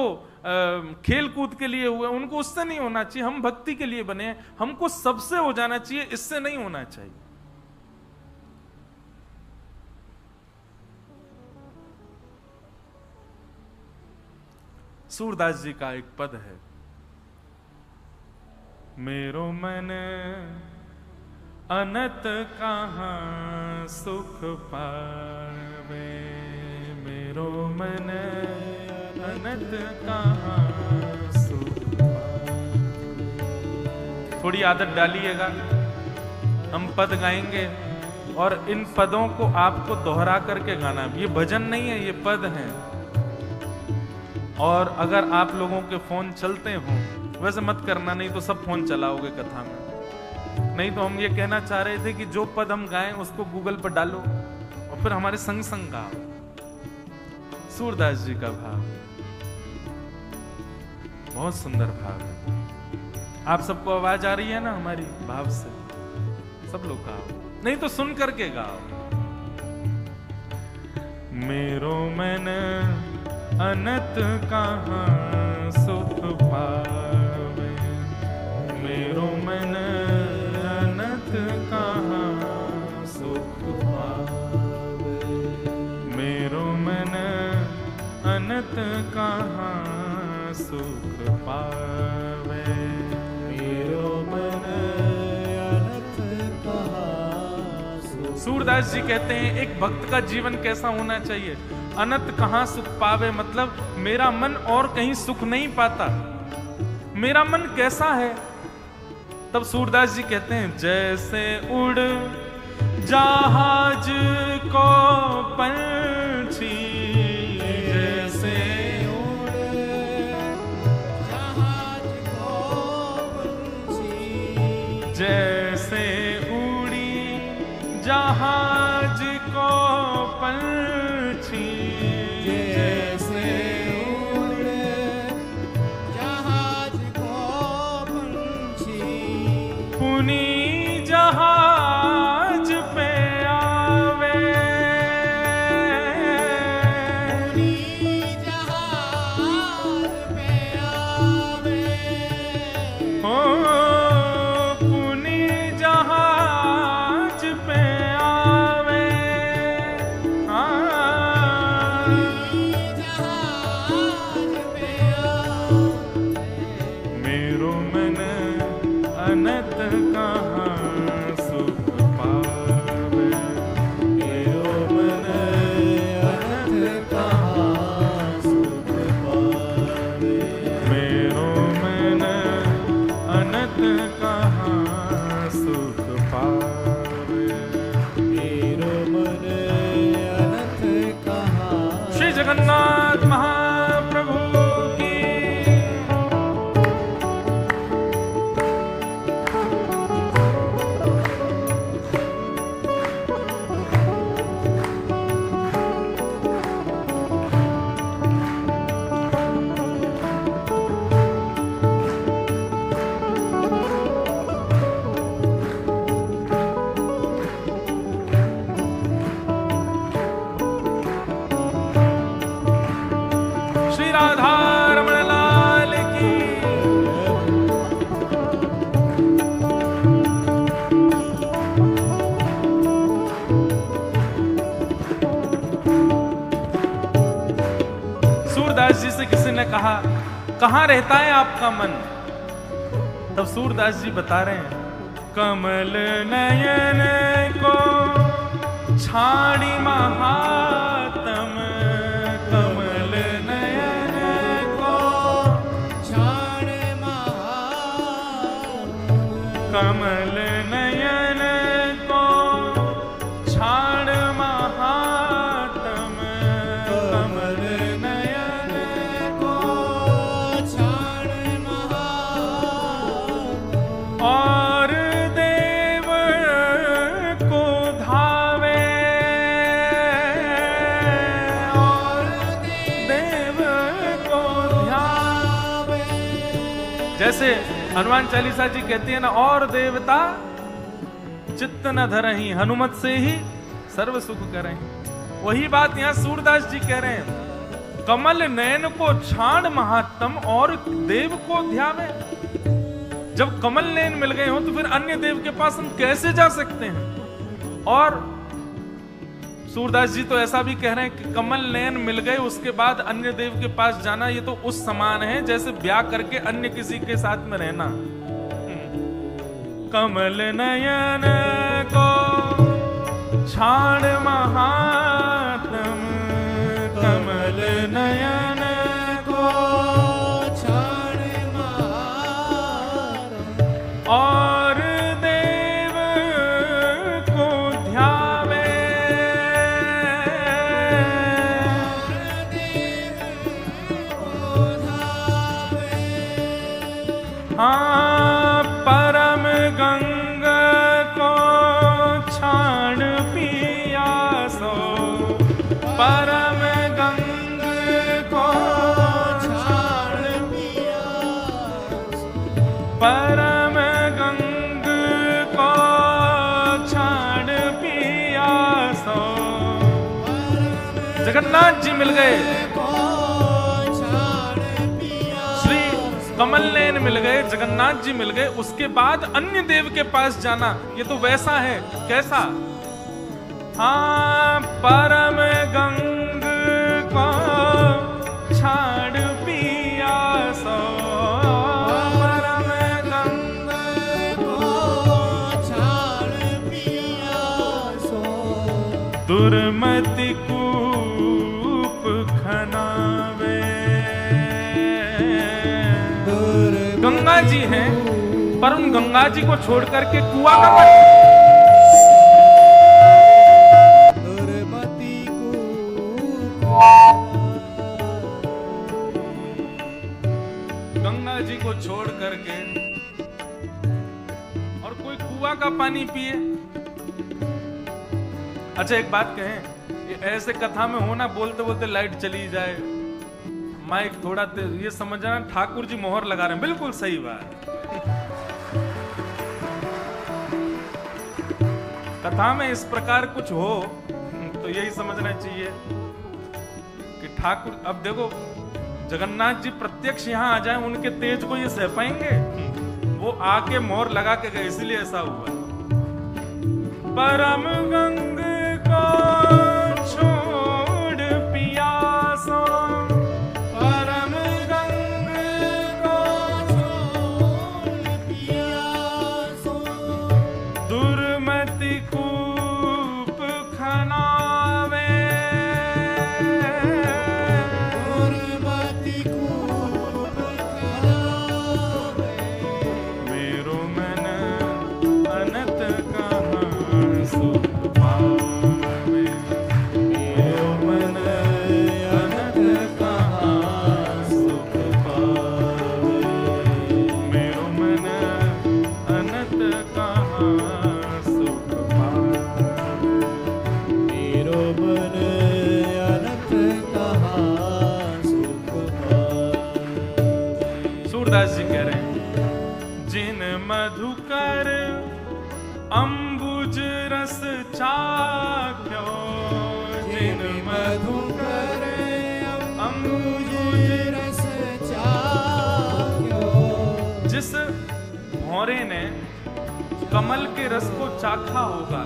खेल कूद के लिए हुए, उनको उससे नहीं होना चाहिए। हम भक्ति के लिए बने हैं, हमको सबसे हो जाना चाहिए, इससे नहीं होना चाहिए। सूरदास जी का एक पद है, मेरो मन अनंत कहाँ सुख पावे, मेरो मन अनंत कहाँ सुख पावे। थोड़ी आदत डालिएगा, हम पद गाएंगे और इन पदों को आपको दोहरा करके गाना। ये भजन नहीं है, ये पद हैं। और अगर आप लोगों के फोन चलते हों, वैसे मत करना, नहीं तो सब फोन चलाओगे कथा में। नहीं तो हम ये कहना चाह रहे थे कि जो पद हम गाएं उसको गूगल पर डालो और फिर हमारे संग संग गाओ। सूरदास जी का भाव बहुत सुंदर भाव है। आप सबको आवाज आ रही है ना हमारी भाव से? सब लोग गाओ, नहीं तो सुन करके गाओ। मेरो मन अनंत कहाँ सुख पावे, मेरो मन अनंत कहाँ सुख पावे, मेरो मन अनंत कहाँ सुख पावे, मेरो मन अनंत कहाँ सुख। सूरदास जी कहते हैं एक भक्त का जीवन कैसा होना चाहिए? अनंत कहाँ सुख पावे, मतलब मेरा मन और कहीं सुख नहीं पाता। मेरा मन कैसा है? तब सूरदास जी कहते हैं जैसे उड़ जहाज को पंछी, जैसे उड़े जहाज को पंछी, जैसे उड़ी जहाज को पंछी, जैसे उड़े जहाज को पंछी, पुनी जहाज पे आवे, जहाज पे मेरो मन अनंत कहाँ सुख पावे, मेरो मन अनंत कहाँ सुख पावे, मेरो मन अनंत कहाँ सुख पावे, मेरो मन अनंत कहाँ। श्री जगन्नाथ महाप्रभु की। श्री राधा रमण लाल की। सूरदास जी से किसी ने कहा, कहाँ रहता है आपका मन? तब सूरदास जी बता रहे हैं, कमल नयन को छाड़ी महात्म, कमल नयन को छाड़ महान, कमल नयन को छाड़ महात्म, कमल नयन को छाड़ महान, और देव को धावे, और देव को ध्यावे। जैसे हनुमान चालीसा जी कहती है ना, और देवता चित्त न धरहि, हनुमत से ही सर्व सुख करें। वही बात यहाँ सूरदास जी कह रहे हैं, कमल नयन को छाड़ महात्म और देव को ध्यावे। जब कमल नयन मिल गए हो तो फिर अन्य देव के पास हम कैसे जा सकते हैं? और सूरदास जी तो ऐसा भी कह रहे हैं कि कमल नयन मिल गए उसके बाद अन्य देव के पास जाना, ये तो उस समान है जैसे ब्याह करके अन्य किसी के साथ में रहना। कमल नयन को छाड़ महात्म, कमल नयन को छाड़ महान, और देव को ध्यावे, देव को धावे। हाँ परम गंगा को छाड़ पियासो, परम गंगा को छाड़ पियासो, परम गंग को छाड़ पियासो। जगन्नाथ जी मिल गए, को छाड़ पियासो, श्री कमल नयन मिल गए, जगन्नाथ जी मिल गए, उसके बाद अन्य देव के पास जाना ये तो वैसा है। कैसा? हाँ परम गंग को छाड़ पियासो, परम गंग को छाड़ पियासो, दुर्मति कूप खनावे। गंगा जी हैं, पर उन गंगा जी को छोड़ करके कुआं का पानी, दुर्मति गंगा जी को छोड़ करके और कोई कुआं का पानी पिए। अच्छा एक बात कहें, ऐसे कथा में हो ना, बोलते बोलते लाइट चली जाए, माइक थोड़ा ये समझना ठाकुर जी मोहर लगा रहे हैं, बिल्कुल सही बात। कथा में इस प्रकार कुछ हो तो यही समझना चाहिए कि ठाकुर, अब देखो जगन्नाथ जी प्रत्यक्ष यहाँ आ जाए, उनके तेज को ये सह पाएंगे? वो आके मोहर लगा के गए, इसलिए ऐसा हुआ। परम गंग को छोड़ पिया सूरदास जी कह रहे हैं, जिन मधुकर अम्बुज रस चाख्यो, जिन मधुकर अम्बुज रस चाख्यो। जिस भौरे ने कमल के रस को चाखा होगा,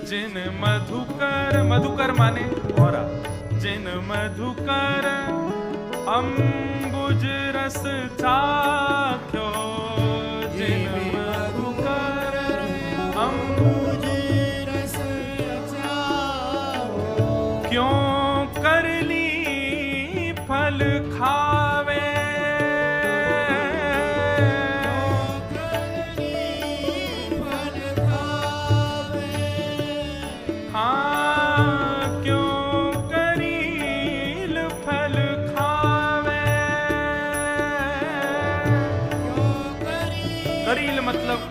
जिन मधुकर, मधुकर माने भौरा, जिन मधुकर अम्बुज रस चाख्यो, जिन मधुकर अम्बुज रस चाख्यो। क्यों कर ली फल खावे,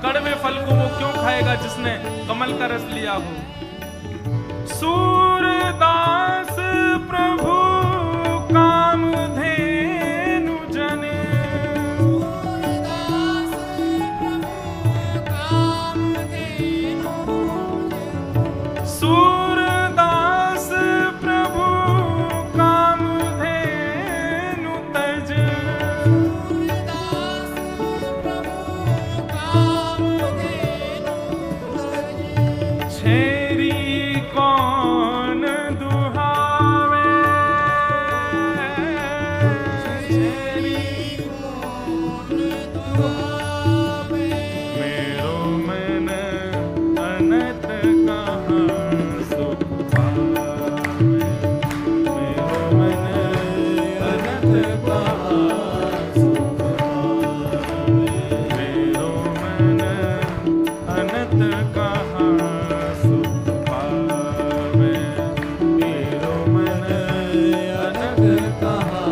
कड़वे फल को वो क्यों खाएगा जिसने कमल का रस लिया हो। सूरदास प्रभु कामधेनु जन, सूरदास प्रभु कामधेनु, सूरदास प्रभु कामधेनु तज, कौन दुहावे, छेरी कौन दुहावे, मेरो मन अनंत कहाँ सुख पावे, मेरो मन अनंत कहाँ सुख पावे, मेरो मन अनंत कहाँ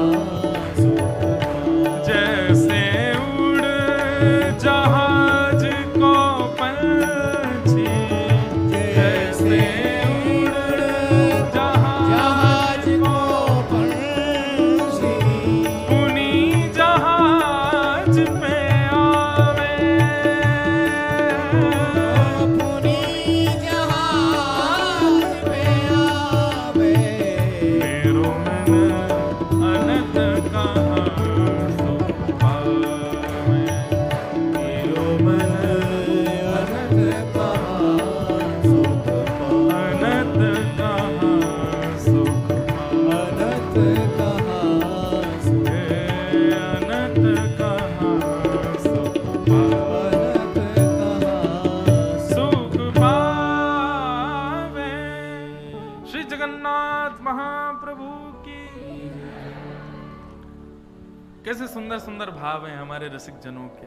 कैसे सुंदर सुंदर भाव हैं हमारे रसिक जनों के।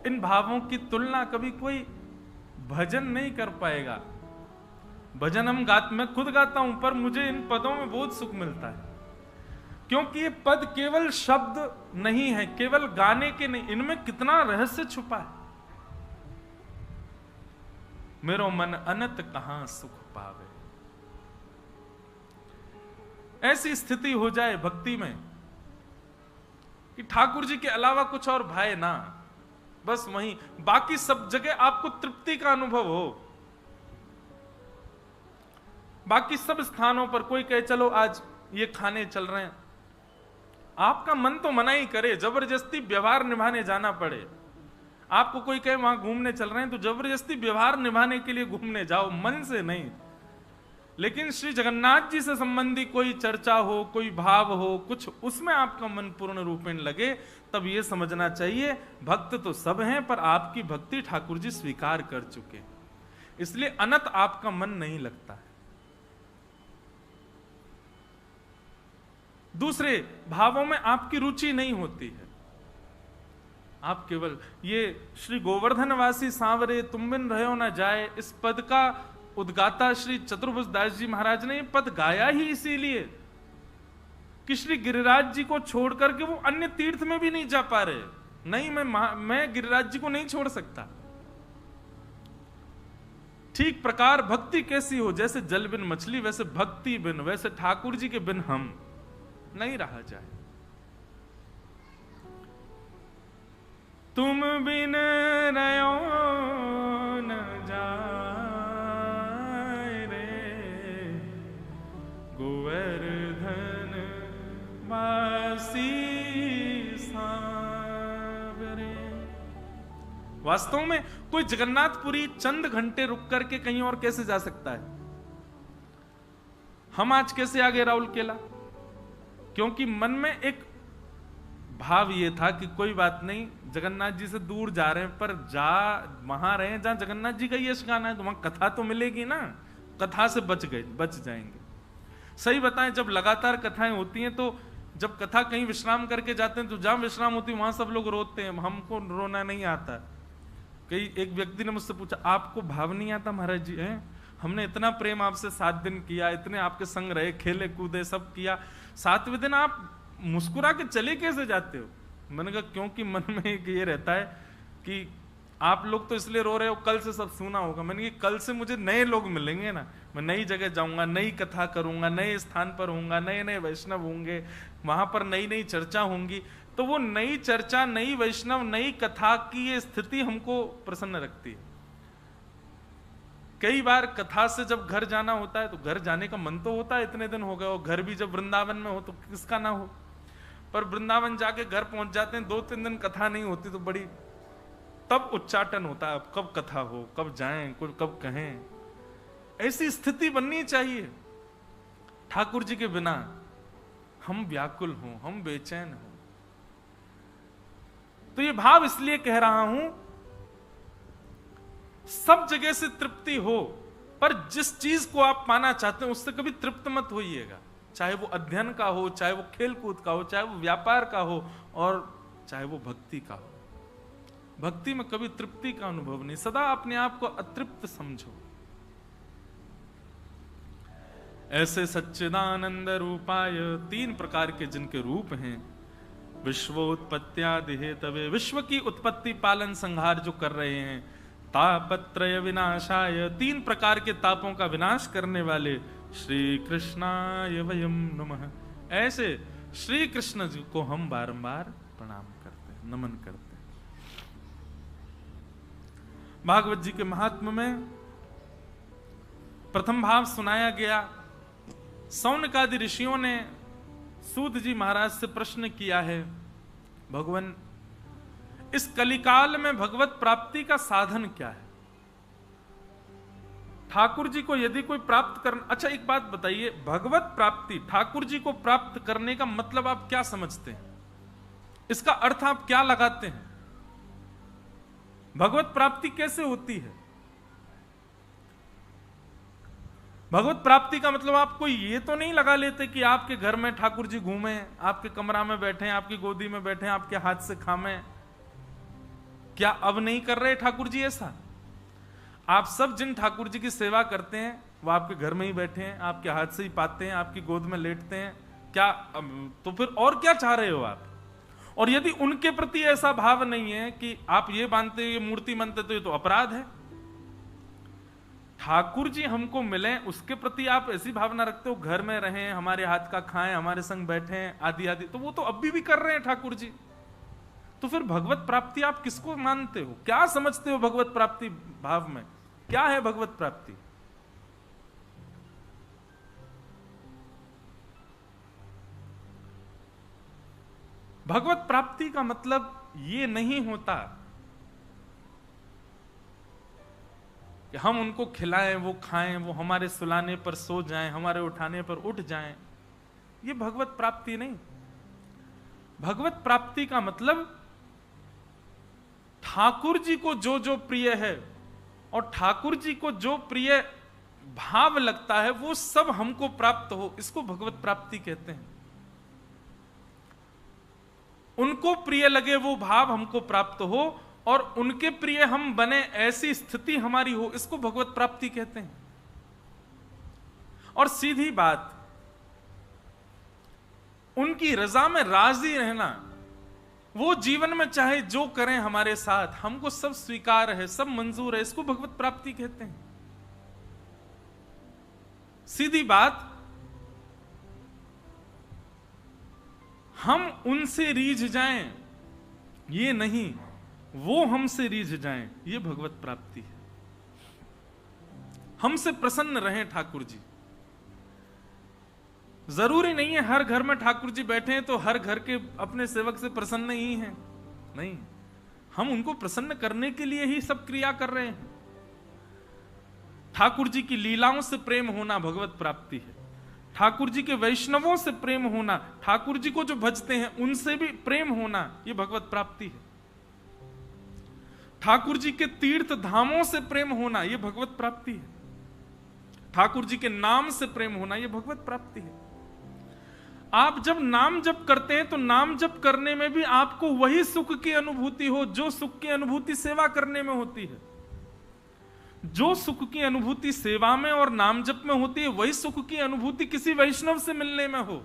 इन भावों की तुलना कभी कोई भजन नहीं कर पाएगा। भजन मैं खुद गाता हूं, पर मुझे इन पदों में बहुत सुख मिलता है, क्योंकि ये पद केवल शब्द नहीं है, केवल गाने के नहीं, इनमें कितना रहस्य छुपा है। मेरो मन अनंत कहां सुख पावे। ऐसी स्थिति हो जाए भक्ति में कि ठाकुर जी के अलावा कुछ और भाए ना, बस वहीं, बाकी सब जगह आपको तृप्ति का अनुभव हो। बाकी सब स्थानों पर कोई कहे चलो आज ये खाने चल रहे हैं, आपका मन तो मना ही करे, जबरदस्ती व्यवहार निभाने जाना पड़े। आपको कोई कहे वहां घूमने चल रहे हैं तो जबरदस्ती व्यवहार निभाने के लिए घूमने जाओ, मन से नहीं। लेकिन श्री जगन्नाथ जी से संबंधी कोई चर्चा हो, कोई भाव हो, कुछ उसमें आपका मन पूर्ण रूपेण लगे, तब यह समझना चाहिए भक्त तो सब हैं, पर आपकी भक्ति ठाकुर जी स्वीकार कर चुके, इसलिए अनंत आपका मन नहीं लगता है। दूसरे भावों में आपकी रुचि नहीं होती है। आप केवल ये श्री गोवर्धनवासी सांवरे तुम बिन रहो न जाए, इस पद का उद्गाता श्री चतुर्भुज दास जी महाराज ने ये पद गाया ही इसीलिए कि श्री गिरिराज जी को छोड़ करके वो अन्य तीर्थ में भी नहीं जा पा रहे। नहीं, मैं गिरिराज जी को नहीं छोड़ सकता। ठीक प्रकार भक्ति कैसी हो, जैसे जल बिन मछली, वैसे भक्ति बिन, वैसे ठाकुर जी के बिन हम नहीं रहा जाए। तुम बिन रयो न जाए रे, गोवर्धन वासी सावरे। वास्तव में कोई जगन्नाथपुरी चंद घंटे रुक करके कहीं और कैसे जा सकता है? हम आज कैसे आ गए राउल केला? क्योंकि मन में एक भाव ये था कि कोई बात नहीं, जगन्नाथ जी से दूर जा रहे हैं, पर वहां रहे जहां जगन्नाथ जी का यश गाना है, तो वहां कथा तो मिलेगी ना, कथा से बच जाएंगे। सही बताएं, जब लगातार कथाएं होती हैं तो जब कथा कहीं विश्राम करके जाते हैं तो जहां विश्राम होती है वहां सब लोग रोते हैं, हमको रोना नहीं आता। कई एक व्यक्ति ने मुझसे पूछा, आपको भाव नहीं आता महाराज जी? है, हमने इतना प्रेम आपसे 7 दिन किया, इतने आपके संग रहे, खेले कूदे सब किया, 7वें दिन आप मुस्कुरा के चले कैसे जाते हो? मैंने कहा क्योंकि मन में एक ये रहता है कि आप लोग तो इसलिए रो रहे हो, कल से सब सुना होगा। मैंने कहा कल से मुझे नए लोग मिलेंगे ना, मैं नई जगह जाऊंगा, नई कथा करूंगा, नए स्थान पर होऊंगा, नए नए वैष्णव होंगे, वहां पर नई नई चर्चा होंगी, तो वो नई चर्चा, नई वैष्णव, नई कथा की ये स्थिति हमको प्रसन्न रखती है। कई बार कथा से जब घर जाना होता है तो घर जाने का मन तो होता है, इतने दिन हो गए, और घर भी जब वृंदावन में हो तो किसका ना हो, पर वृंदावन जाके घर पहुंच जाते हैं, 2-3 दिन कथा नहीं होती तो बड़ी तब उच्चाटन होता है, कब कथा हो, कब जाएं, कब कहें। ऐसी स्थिति बननी चाहिए। ठाकुर जी के बिना हम व्याकुल हों, हम बेचैन हों। तो ये भाव इसलिए कह रहा हूं, सब जगह से तृप्ति हो, पर जिस चीज को आप पाना चाहते हैं उससे कभी तृप्त मत होइएगा। चाहे वो अध्ययन का हो, चाहे वो खेल कूद का हो, चाहे वो व्यापार का हो, और चाहे वो भक्ति का हो। भक्ति में कभी तृप्ति का अनुभव नहीं, सदा अपने आप को अतृप्त समझो। ऐसे सच्चिदानंद रूपाय 3 प्रकार के जिनके रूप हैं, विश्वोत्पत्त्यादि हेतवे, विश्व की उत्पत्ति पालन संहार जो कर रहे हैं, तापत्रय विनाशाय, 3 प्रकार के तापों का विनाश करने वाले, श्री कृष्णाय वयम नमः। ऐसे श्री कृष्ण जी को हम बारंबार प्रणाम करते हैं, नमन करते हैं। भागवत जी के महात्म्य में प्रथम भाव सुनाया गया। सौनकादि ऋषियों ने सूत जी महाराज से प्रश्न किया है, भगवान इस कलिकाल में भगवत प्राप्ति का साधन क्या है? ठाकुर जी को यदि कोई प्राप्त करना, अच्छा एक बात बताइए, भगवत प्राप्ति, ठाकुर जी को प्राप्त करने का मतलब आप क्या समझते हैं? इसका अर्थ आप क्या लगाते हैं? भगवत प्राप्ति कैसे होती है? भगवत प्राप्ति का मतलब आप कोई ये तो नहीं लगा लेते कि आपके घर में ठाकुर जी घूमे, आपके कमरा में बैठे, आपकी गोदी में बैठे, आपके हाथ से खामे। क्या अब नहीं कर रहे ठाकुर जी ऐसा? आप सब जिन ठाकुर जी की सेवा करते हैं वो आपके घर में ही बैठे हैं, आपके हाथ से ही पाते हैं, आपकी गोद में लेटते हैं, क्या तो फिर और क्या चाह रहे हो आप? और यदि उनके प्रति ऐसा भाव नहीं है कि आप ये मानते हो, ये मूर्ति मानते, तो ये तो अपराध है। ठाकुर जी हमको मिले, उसके प्रति आप ऐसी भावना रखते हो, घर में रहें, हमारे हाथ का खाएं, हमारे संग बैठें, आदि आदि, तो वो तो अभी भी कर रहे हैं ठाकुर जी। तो फिर भगवत प्राप्ति आप किसको मानते हो? क्या समझते हो भगवत प्राप्ति भाव में? क्या है भगवत प्राप्ति? भगवत प्राप्ति का मतलब ये नहीं होता कि हम उनको खिलाएं, वो खाएं, वो हमारे सुलाने पर सो जाएं, हमारे उठाने पर उठ जाएं। ये भगवत प्राप्ति नहीं। भगवत प्राप्ति का मतलब ठाकुर जी को जो जो प्रिय है और ठाकुर जी को जो प्रिय भाव लगता है वो सब हमको प्राप्त हो, इसको भगवत प्राप्ति कहते हैं। उनको प्रिय लगे वो भाव हमको प्राप्त हो और उनके प्रिय हम बने, ऐसी स्थिति हमारी हो, इसको भगवत प्राप्ति कहते हैं। और सीधी बात, उनकी रजा में राजी रहना, वो जीवन में चाहे जो करें हमारे साथ, हमको सब स्वीकार है, सब मंजूर है, इसको भगवत प्राप्ति कहते हैं। सीधी बात, हम उनसे रीझ जाएं ये नहीं, वो हमसे रीझ जाएं, ये भगवत प्राप्ति है। हमसे प्रसन्न रहें ठाकुर जी। जरूरी नहीं है हर घर में ठाकुर जी बैठे हैं तो हर घर के अपने सेवक से प्रसन्न ही हैं, नहीं, हम उनको प्रसन्न करने के लिए ही सब क्रिया कर रहे हैं। ठाकुर जी की लीलाओं से प्रेम होना भगवत प्राप्ति है। ठाकुर जी के वैष्णवों से प्रेम होना, ठाकुर जी को जो भजते हैं उनसे भी प्रेम होना, यह भगवत प्राप्ति है। ठाकुर जी के तीर्थ धामों से प्रेम होना, यह भगवत प्राप्ति है। ठाकुर जी के नाम से प्रेम होना, यह भगवत प्राप्ति है। आप जब नाम जप करते हैं तो नाम जप करने में भी आपको वही सुख की अनुभूति हो जो सुख की अनुभूति सेवा करने में होती है। जो सुख की अनुभूति सेवा में और नाम जप में होती है, वही सुख की अनुभूति किसी वैष्णव से मिलने में हो।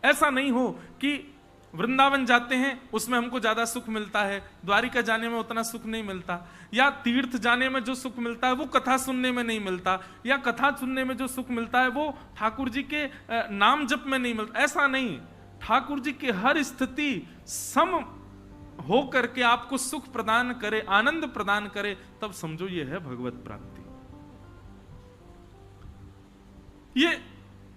ऐसा नहीं हो कि वृंदावन जाते हैं उसमें हमको ज्यादा सुख मिलता है, द्वारिका जाने में उतना सुख नहीं मिलता, या तीर्थ जाने में जो सुख मिलता है वो कथा सुनने में नहीं मिलता, या कथा सुनने में जो सुख मिलता है वो ठाकुर जी के नाम जप में नहीं मिलता। ऐसा नहीं, ठाकुर जी की हर स्थिति सम हो करके आपको सुख प्रदान करे, आनंद प्रदान करे, तब समझो ये है भगवत प्राप्ति। ये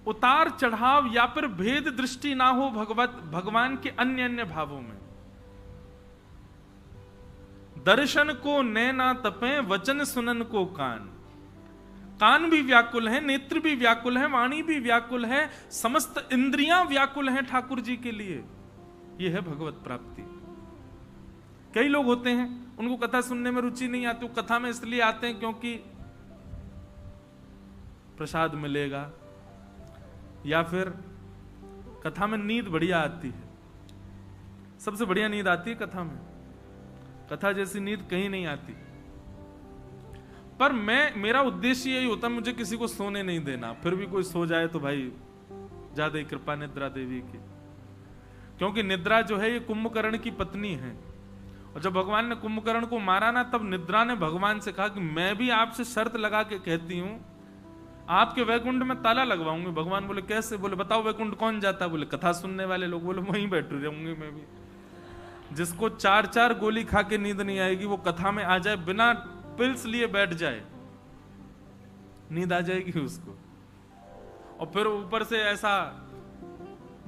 उतार चढ़ाव या फिर भेद दृष्टि ना हो भगवान के अन्य अन्य भावों में। दर्शन को नैना तपे, वचन सुनन को कान। कान भी व्याकुल है, नेत्र भी व्याकुल है, वाणी भी व्याकुल है, समस्त इंद्रियां व्याकुल हैं ठाकुर जी के लिए। यह है भगवत प्राप्ति। कई लोग होते हैं उनको कथा सुनने में रुचि नहीं आती, वो कथा में इसलिए आते हैं क्योंकि प्रसाद मिलेगा, या फिर कथा में नींद बढ़िया आती है। सबसे बढ़िया नींद आती है कथा में, कथा जैसी नींद कहीं नहीं आती। पर मेरा उद्देश्य यही होता है, मुझे किसी को सोने नहीं देना। फिर भी कोई सो जाए तो भाई ज्यादा कृपा निद्रा देवी की, क्योंकि निद्रा जो है ये कुंभकर्ण की पत्नी है। और जब भगवान ने कुंभकर्ण को मारा ना, तब निद्रा ने भगवान से कहा कि मैं भी आपसे शर्त लगा के कहती हूं, आपके वैकुंठ में ताला लगवाऊंगी। भगवान बोले कैसे? बोले बताओ वैकुंठ कौन जाता है? बोले कथा सुनने वाले लोग। बोले वहीं बैठ रहूंगी मैं भी। जिसको 4-4 गोली खा के नींद नहीं आएगी, वो कथा में आ जाए, बिना पिल्स लिए बैठ जाए, नींद आ जाएगी उसको। और फिर ऊपर से ऐसा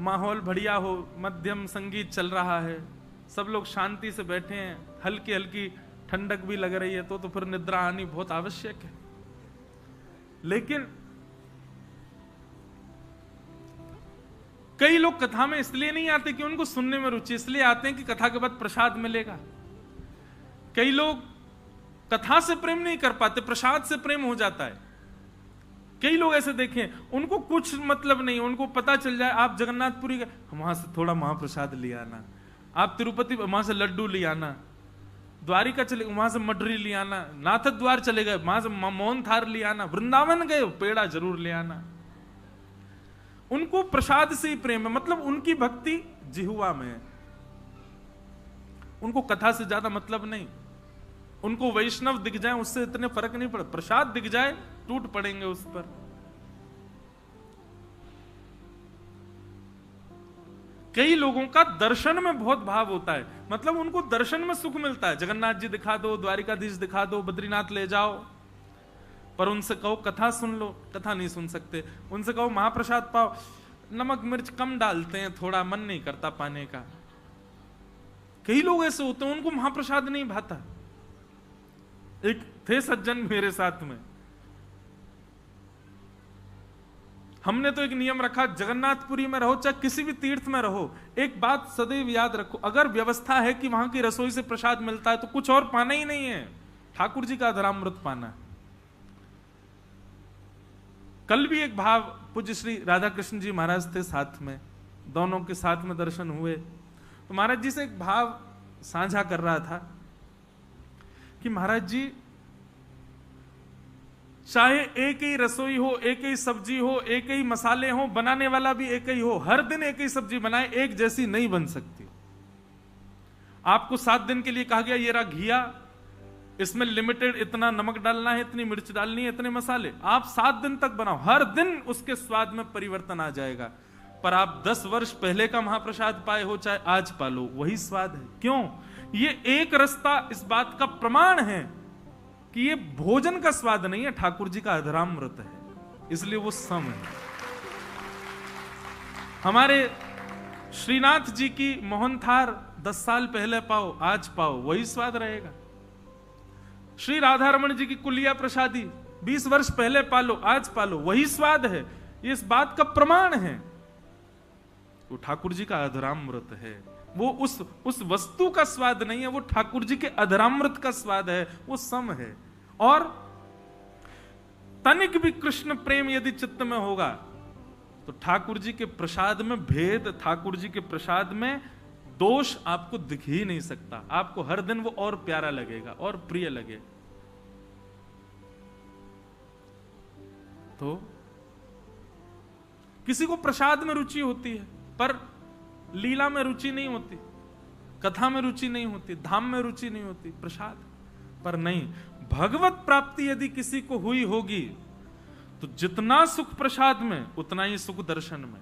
माहौल बढ़िया हो, मध्यम संगीत चल रहा है, सब लोग शांति से बैठे हैं, हल्की हल्की ठंडक भी लग रही है, तो फिर निद्रा आनी बहुत आवश्यक है। लेकिन कई लोग कथा में इसलिए नहीं आते कि उनको सुनने में रुचि, इसलिए आते हैं कि कथा के बाद प्रसाद मिलेगा। कई लोग कथा से प्रेम नहीं कर पाते, प्रसाद से प्रेम हो जाता है। कई लोग ऐसे देखें, उनको कुछ मतलब नहीं, उनको पता चल जाए आप जगन्नाथपुरी गए, वहां से थोड़ा महाप्रसाद ले आना, आप तिरुपति वहां से लड्डू ले आना, द्वारिका चले वहां से मडरी ले आना, नाथ द्वार चले गए वहां से मोहन थार ले आना, वृंदावन गए पेड़ा जरूर ले आना। उनको प्रसाद से ही प्रेम है, मतलब उनकी भक्ति जिहुआ में है, उनको कथा से ज्यादा मतलब नहीं। उनको वैष्णव दिख जाए उससे इतने फर्क नहीं पड़ता, प्रसाद दिख जाए टूट पड़ेंगे उस पर। कई लोगों का दर्शन में बहुत भाव होता है, मतलब उनको दर्शन में सुख मिलता है। जगन्नाथ जी दिखा दो, द्वारिकाधीश दिखा दो, बद्रीनाथ ले जाओ, पर उनसे कहो कथा सुन लो, कथा नहीं सुन सकते। उनसे कहो महाप्रसाद पाओ, नमक मिर्च कम डालते हैं, थोड़ा मन नहीं करता पाने का। कई लोग ऐसे होते हैं उनको महाप्रसाद नहीं भाता। एक थे सज्जन मेरे साथ में, हमने तो एक नियम रखा, जगन्नाथपुरी में रहो चाहे किसी भी तीर्थ में रहो, एक बात सदैव याद रखो, अगर व्यवस्था है कि वहां की रसोई से प्रसाद मिलता है तो कुछ और पाना ही नहीं है, ठाकुर जी का अधरामृत पाना है। कल भी एक भाव, पूज्य श्री राधा कृष्ण जी महाराज थे साथ में, दोनों के साथ में दर्शन हुए, तो महाराज जी से एक भाव साझा कर रहा था कि महाराज जी चाहे एक ही रसोई हो, एक ही सब्जी हो, एक ही मसाले हो, बनाने वाला भी एक ही हो, हर दिन एक ही सब्जी बनाए, एक जैसी नहीं बन सकती। आपको 7 दिन के लिए कहा गया ये रहा घिया, इसमें लिमिटेड इतना नमक डालना है, इतनी मिर्च डालनी है, इतने मसाले, आप 7 दिन तक बनाओ, हर दिन उसके स्वाद में परिवर्तन आ जाएगा। पर आप 10 वर्ष पहले का महाप्रसाद पाए हो चाहे आज पा लो, वही स्वाद है। क्यों? ये एक रास्ता इस बात का प्रमाण है कि ये भोजन का स्वाद नहीं है, ठाकुर जी का अधरामृत है, इसलिए वो सम है। हमारे श्रीनाथ जी की मोहनथार 10 साल पहले पाओ, आज पाओ, वही स्वाद रहेगा। श्री राधा रमन जी की कुलिया प्रसादी 20 वर्ष पहले पालो, आज पालो, वही स्वाद है। ये इस बात का प्रमाण है वो ठाकुर जी का अधरामृत है। वो उस वस्तु का स्वाद नहीं है, वो ठाकुर जी के अधरामृत का स्वाद है, वो सम है। और तनिक भी कृष्ण प्रेम यदि चित्त में होगा तो ठाकुर जी के प्रसाद में भेद, ठाकुर जी के प्रसाद में दोष आपको दिख ही नहीं सकता। आपको हर दिन वो और प्यारा लगेगा और प्रिय लगेगा। तो किसी को प्रसाद में रुचि होती है पर लीला में रुचि नहीं होती, कथा में रुचि नहीं होती, धाम में रुचि नहीं होती, प्रसाद पर नहीं। भगवत प्राप्ति यदि किसी को हुई होगी तो जितना सुख प्रसाद में उतना ही सुख दर्शन में,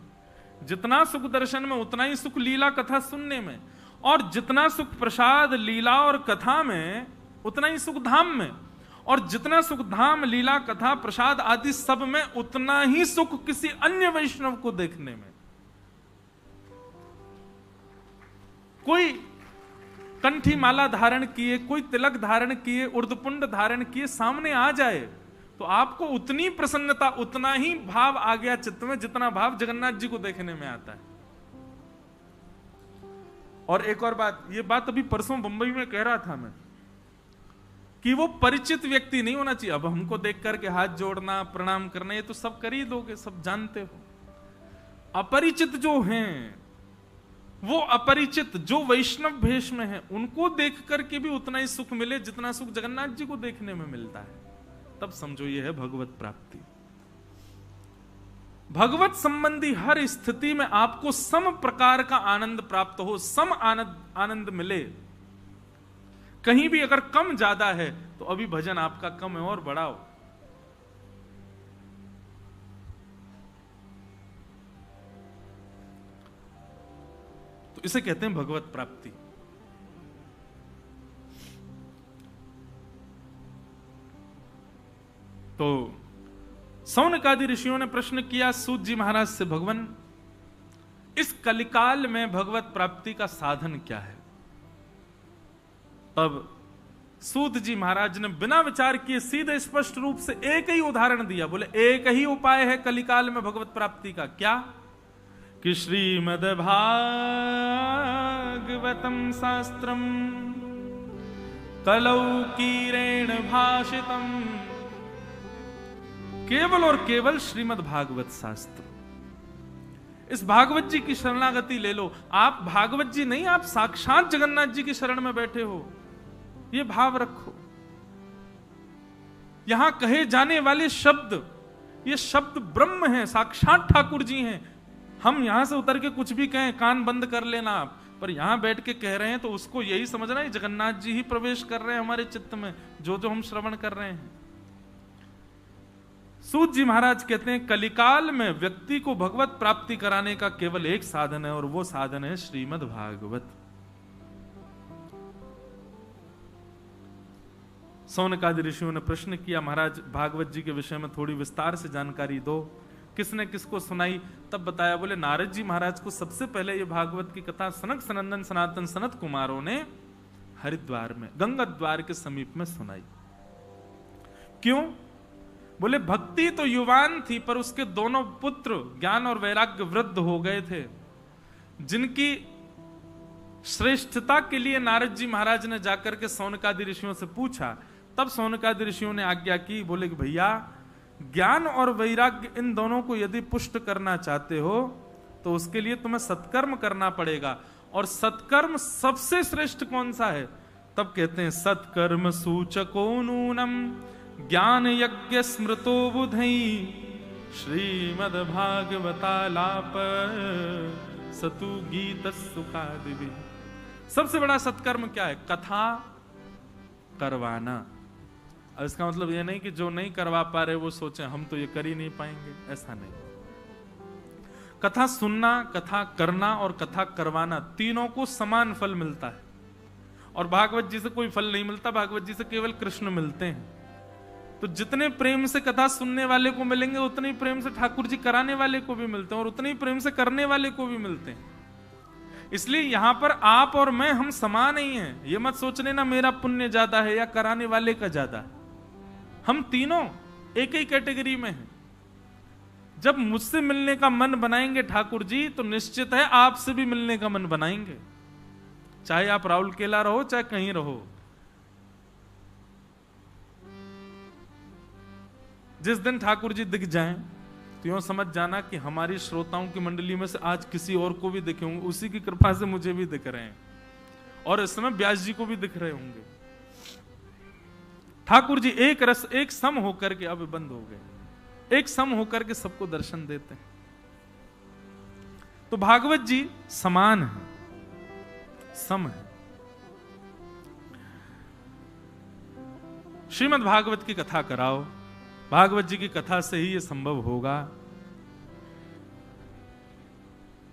जितना सुख दर्शन में उतना ही सुख लीला कथा सुनने में, और जितना सुख प्रसाद लीला और कथा में उतना ही सुख धाम में, और जितना सुख धाम लीला कथा प्रसाद आदि सब में उतना ही सुख किसी अन्य वैष्णव को देखने में। कोई कंठी माला धारण किए, कोई तिलक धारण किए, उर्दपुंड धारण किए सामने आ जाए तो आपको उतनी प्रसन्नता, उतना ही भाव आ गया चित्त में जितना भाव जगन्नाथ जी को देखने में आता है। और एक और बात, ये बात अभी परसों बंबई में कह रहा था मैं कि वो परिचित व्यक्ति नहीं होना चाहिए। अब हमको देख करके हाथ जोड़ना, प्रणाम करना, ये तो सब कर ही दोगे, सब जानते हो। अपरिचित जो हैं, वो अपरिचित जो वैष्णव भेष में है, उनको देख करके भी उतना ही सुख मिले जितना सुख जगन्नाथ जी को देखने में मिलता है, तब समझो ये है भगवत प्राप्ति। भगवत संबंधी हर स्थिति में आपको सम प्रकार का आनंद प्राप्त हो, सम आनंद मिले। कहीं भी अगर कम ज्यादा है तो अभी भजन आपका कम है और बढ़ाओ। तो इसे कहते हैं भगवत प्राप्ति। तो सौनकादि ऋषियों ने प्रश्न किया सूत जी महाराज से, भगवान इस कलिकाल में भगवत प्राप्ति का साधन क्या है? तब सूत जी महाराज ने बिना विचार किए सीधे स्पष्ट रूप से एक ही उदाहरण दिया। बोले एक ही उपाय है कलिकाल में भगवत प्राप्ति का। क्या? कि श्रीमद् भागवतम शास्त्रम कलौ कीरेण भाषितम। केवल और केवल श्रीमद् भागवत शास्त्र। इस भागवत जी की शरणागति ले लो। आप भागवत जी नहीं, आप साक्षात जगन्नाथ जी की शरण में बैठे हो, ये भाव रखो। यहां कहे जाने वाले शब्द, ये शब्द ब्रह्म हैं, साक्षात ठाकुर जी हैं। हम यहां से उतर के कुछ भी कहें, कान बंद कर लेना आप, पर यहां बैठ के कह रहे हैं तो उसको यही समझना है जगन्नाथ जी ही प्रवेश कर रहे हैं हमारे चित्त में, जो जो हम श्रवण कर रहे हैं। सूत जी महाराज कहते हैं कलिकाल में व्यक्ति को भगवत प्राप्ति कराने का केवल एक साधन है, और वो साधन है श्रीमद् भागवत। सौनकादि ऋषियों ने प्रश्न किया, महाराज भागवत जी के विषय में थोड़ी विस्तार से जानकारी दो। किसने किसको सुनाई? तब बताया, बोले नारद जी महाराज को सबसे पहले ये भागवत की कथा सनक सनंदन सनातन सनत कुमारों ने हरिद्वार में गंगा द्वार के समीप में सुनाई। क्यों? बोले भक्ति तो युवान थी, पर उसके दोनों पुत्र ज्ञान और वैराग्य वृद्ध हो गए थे, जिनकी श्रेष्ठता के लिए नारद जी महाराज ने जाकर के सौनकादि ऋषियों से पूछा। तब सौनकादि ऋषियों ने आज्ञा की, बोले कि भैया ज्ञान और वैराग्य इन दोनों को यदि पुष्ट करना चाहते हो तो उसके लिए तुम्हें सत्कर्म करना पड़ेगा। और सत्कर्म सबसे श्रेष्ठ कौन सा है? तब कहते हैं सत्कर्म सूचको नूनम ज्ञान यज्ञ स्मृतो बुधई श्रीमद् भागवतालाप सतु गीत सुखादिवि। सबसे बड़ा सत्कर्म क्या है? कथा करवाना। अब इसका मतलब यह नहीं कि जो नहीं करवा पा रहे वो सोचें हम तो ये कर ही नहीं पाएंगे, ऐसा नहीं। कथा सुनना, कथा करना और कथा करवाना, तीनों को समान फल मिलता है। और भागवत जी से कोई फल नहीं मिलता, भागवत जी से केवल कृष्ण मिलते हैं। तो जितने प्रेम से कथा सुनने वाले को मिलेंगे उतने ही प्रेम से ठाकुर जी कराने वाले को भी मिलते हैं और उतने ही प्रेम से करने वाले को भी मिलते हैं। इसलिए यहां पर आप और मैं हम समान ही हैं। ये मत सोच लेना मेरा पुण्य ज्यादा है या कराने वाले का ज्यादा है। हम तीनों एक ही कैटेगरी में हैं। जब मुझसे मिलने का मन बनाएंगे ठाकुर जी तो निश्चित है आपसे भी मिलने का मन बनाएंगे, चाहे आप राउल केला रहो चाहे कहीं रहो। जिस दिन ठाकुर जी दिख जाएं तो यूं समझ जाना कि हमारी श्रोताओं की मंडली में से आज किसी और को भी दिखे होंगे, उसी की कृपा से मुझे भी दिख रहे हैं और इस समय व्यास जी को भी दिख रहे होंगे। ठाकुर जी एक रस एक सम होकर के अब बंद हो गए, एक सम होकर के सबको दर्शन देते हैं। तो भागवत जी समान है, सम है। श्रीमद् भागवत की कथा कराओ, भागवत जी की कथा से ही यह संभव होगा।